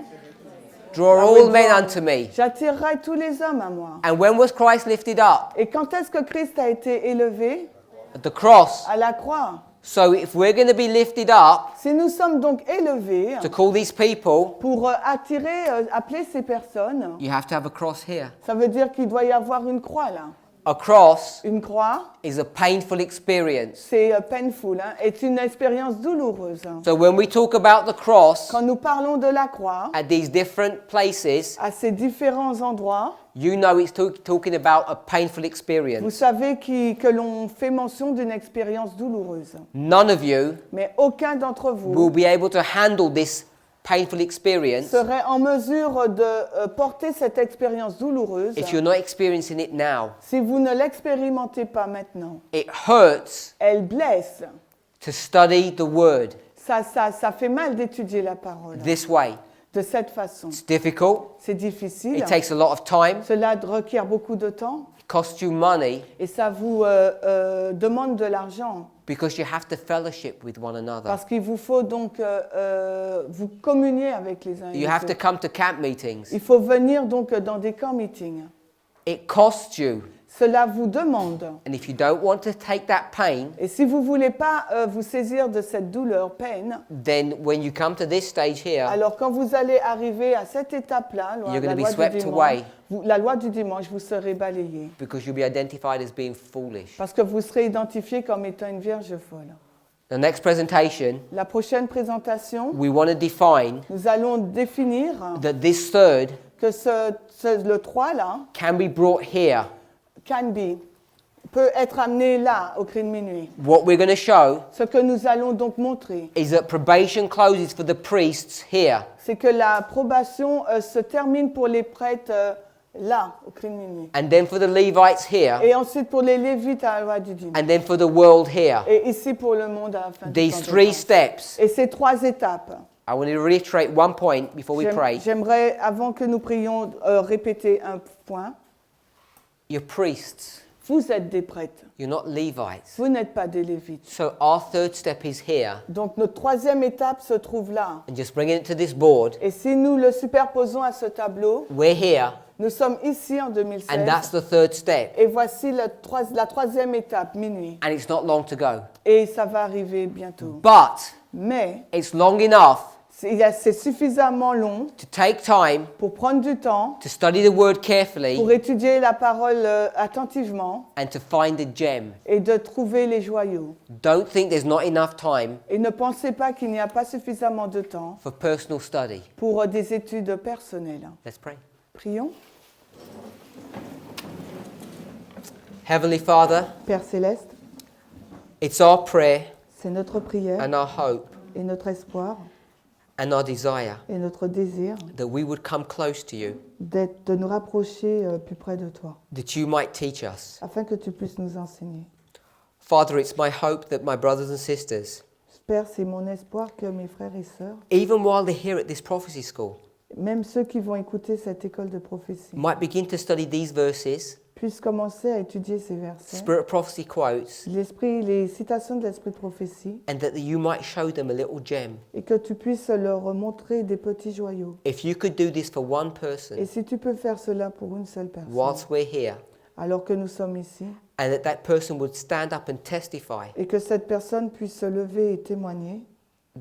Draw all men unto me. J'attirerai tous les hommes à moi. And when was Christ lifted up? Et quand est-ce que Christ a été élevé? At the cross. À la croix. So if we're going to be lifted up Si nous sommes donc élevés to call these people, pour appeler ces personnes, you have to have a cross here. ça veut dire qu'il doit y avoir une croix là. A cross Une croix, is a painful experience. c'est painful, est une expérience douloureuse. So when we talk about the cross Quand nous parlons de la croix, at these different places, à ces différents endroits, you know it's talking about a painful vous experience. savez que l'on fait mention d'une expérience douloureuse. None of you Mais aucun d'entre will vous be able to handle this painful experience serait en mesure de porter cette expérience douloureuse if you're not experiencing it now. si vous ne l'expérimentez pas maintenant. It hurts Elle blesse. to study the word Ça fait mal d'étudier la parole this way. de cette façon. It's difficult. C'est difficile. It takes a lot of time. Cela requiert beaucoup de temps It costs you money et ça vous demande de l'argent because you have to fellowship with one another. parce qu'il vous faut donc vous communier avec les uns et You les have to autres. come to camp meetings. Il faut venir donc dans des camp meetings. It costs you. Cela vous demande. And if you don't want to take that pain, Et si vous ne voulez pas vous saisir de cette douleur, peine, then when you come to this stage here, alors quand vous allez arriver à cette étape-là, You're la gonna be loi du swept dimanche, away. la loi du dimanche, vous serez balayé. because you'll be identified as being foolish. Parce que vous serez identifié comme étant une vierge folle. The next presentation, La prochaine présentation, we want to define nous allons définir that this third que le 3 là, can be brought here. can be, peut être amené là, au cri de minuit. What we're going to show Ce que nous allons donc montrer, is that probation closes for the priests here, c'est que la probation se termine pour les prêtres là, au cri de minuit. and then for the Levites here, Et ensuite pour les Lévites à la loi du dimanche. and then for the world here. Et ici pour le monde à la fin du These temps. three steps. Et ces 3 étapes. I want to reiterate one point before we pray. J'aimerais, avant que nous prions, répéter un point. You're priests. Vous êtes des prêtres. You're not Levites. Vous n'êtes pas des Lévites. So our third step is here. Donc notre 3e étape se trouve là. And just bringing it to this board. Et si nous le superposons à ce tableau, We're here, nous sommes ici en and 2016. that's the third step. Et voici la 3e étape, minuit. And it's not long to go. Et ça va arriver bientôt. But Mais it's long enough c'est suffisamment long to take time pour prendre du temps, to study the word carefully pour étudier la parole attentivement and to find a gem. et de trouver les joyaux. Don't think there's not enough time Et ne pensez pas qu'il n'y a pas suffisamment de temps for personal study. pour des études personnelles. Let's pray. Prions. Heavenly Father, Père Céleste, it's our prayer c'est notre prière and our hope et notre espoir and our desire et notre désir that we would come close to you, de nous rapprocher plus près de toi, that you might teach us. afin que tu puisses nous enseigner. Father, it's my hope that my brothers and sisters, Père, c'est mon espoir que mes frères et sœurs, even while they're here at this prophecy school, même ceux qui vont écouter cette école de prophétie, might begin to study these verses, puissent commencer à étudier ces versets, Spirit of Prophecy quotes, les citations de l'esprit de prophétie, and that you might show them a little gem. et que tu puisses leur montrer des petits joyaux. If you could do this for one Et person si tu peux faire cela pour une seule personne, whilst we're here, alors que nous sommes ici, and that person would stand up and testify, et que cette personne puisse se lever et témoigner,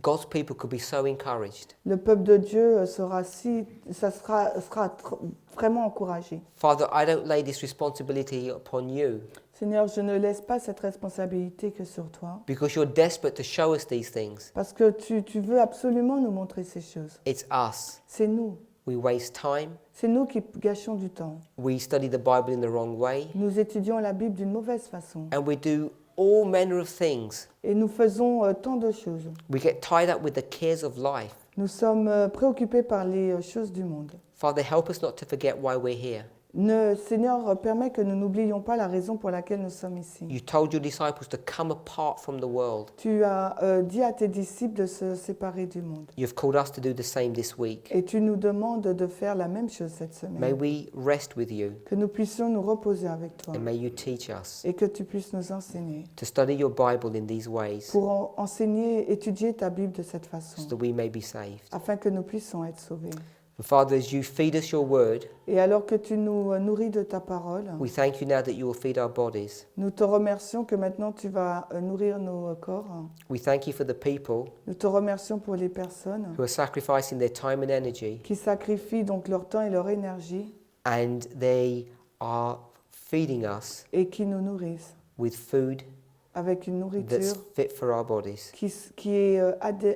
God's people could be so encouraged. le peuple de Dieu sera vraiment encouragé. Father, I don't lay this responsibility upon you Seigneur, je ne laisse pas cette responsabilité que sur toi, because you're desperate to show us these things. parce que tu veux absolument nous montrer ces choses. It's us. C'est nous. We waste time. C'est nous qui gâchons du temps. We study the Bible in the wrong way. Nous étudions la Bible d'une mauvaise façon. And we do all manner of things. Et nous faisons tant de choses. We get tied up with the cares of life. Nous sommes préoccupés par les choses du monde. Father, help us not to forget why we're here. Seigneur, permet que nous n'oublions pas la raison pour laquelle nous sommes ici. You told your disciples to come apart from the world. Tu as dit à tes disciples de se séparer du monde. You've called us to do the same this week. Et tu nous demandes de faire la même chose cette May semaine. we rest with you, Que nous puissions nous reposer avec toi. and may you teach us Et que tu puisses nous enseigner. to study your Bible in these ways Pour enseigner, étudier ta Bible de cette façon. so that we may be saved. Afin que nous puissions être sauvés. And Father, as you feed us your word, Et alors que tu nous nourris de ta parole, we thank you now that you will feed our bodies. nous te remercions que maintenant tu vas nourrir nos corps. We thank you for the people Nous te remercions pour les personnes who are sacrificing their time and energy, qui sacrifient donc leur temps et leur énergie and they are feeding us et qui nous nourrissent with food avec une that's nourriture fit for our bodies. qui est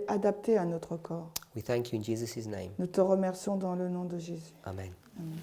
adaptée à notre corps. We thank you in Jesus' name. Nous te remercions dans le nom de Jésus. Amen. Amen.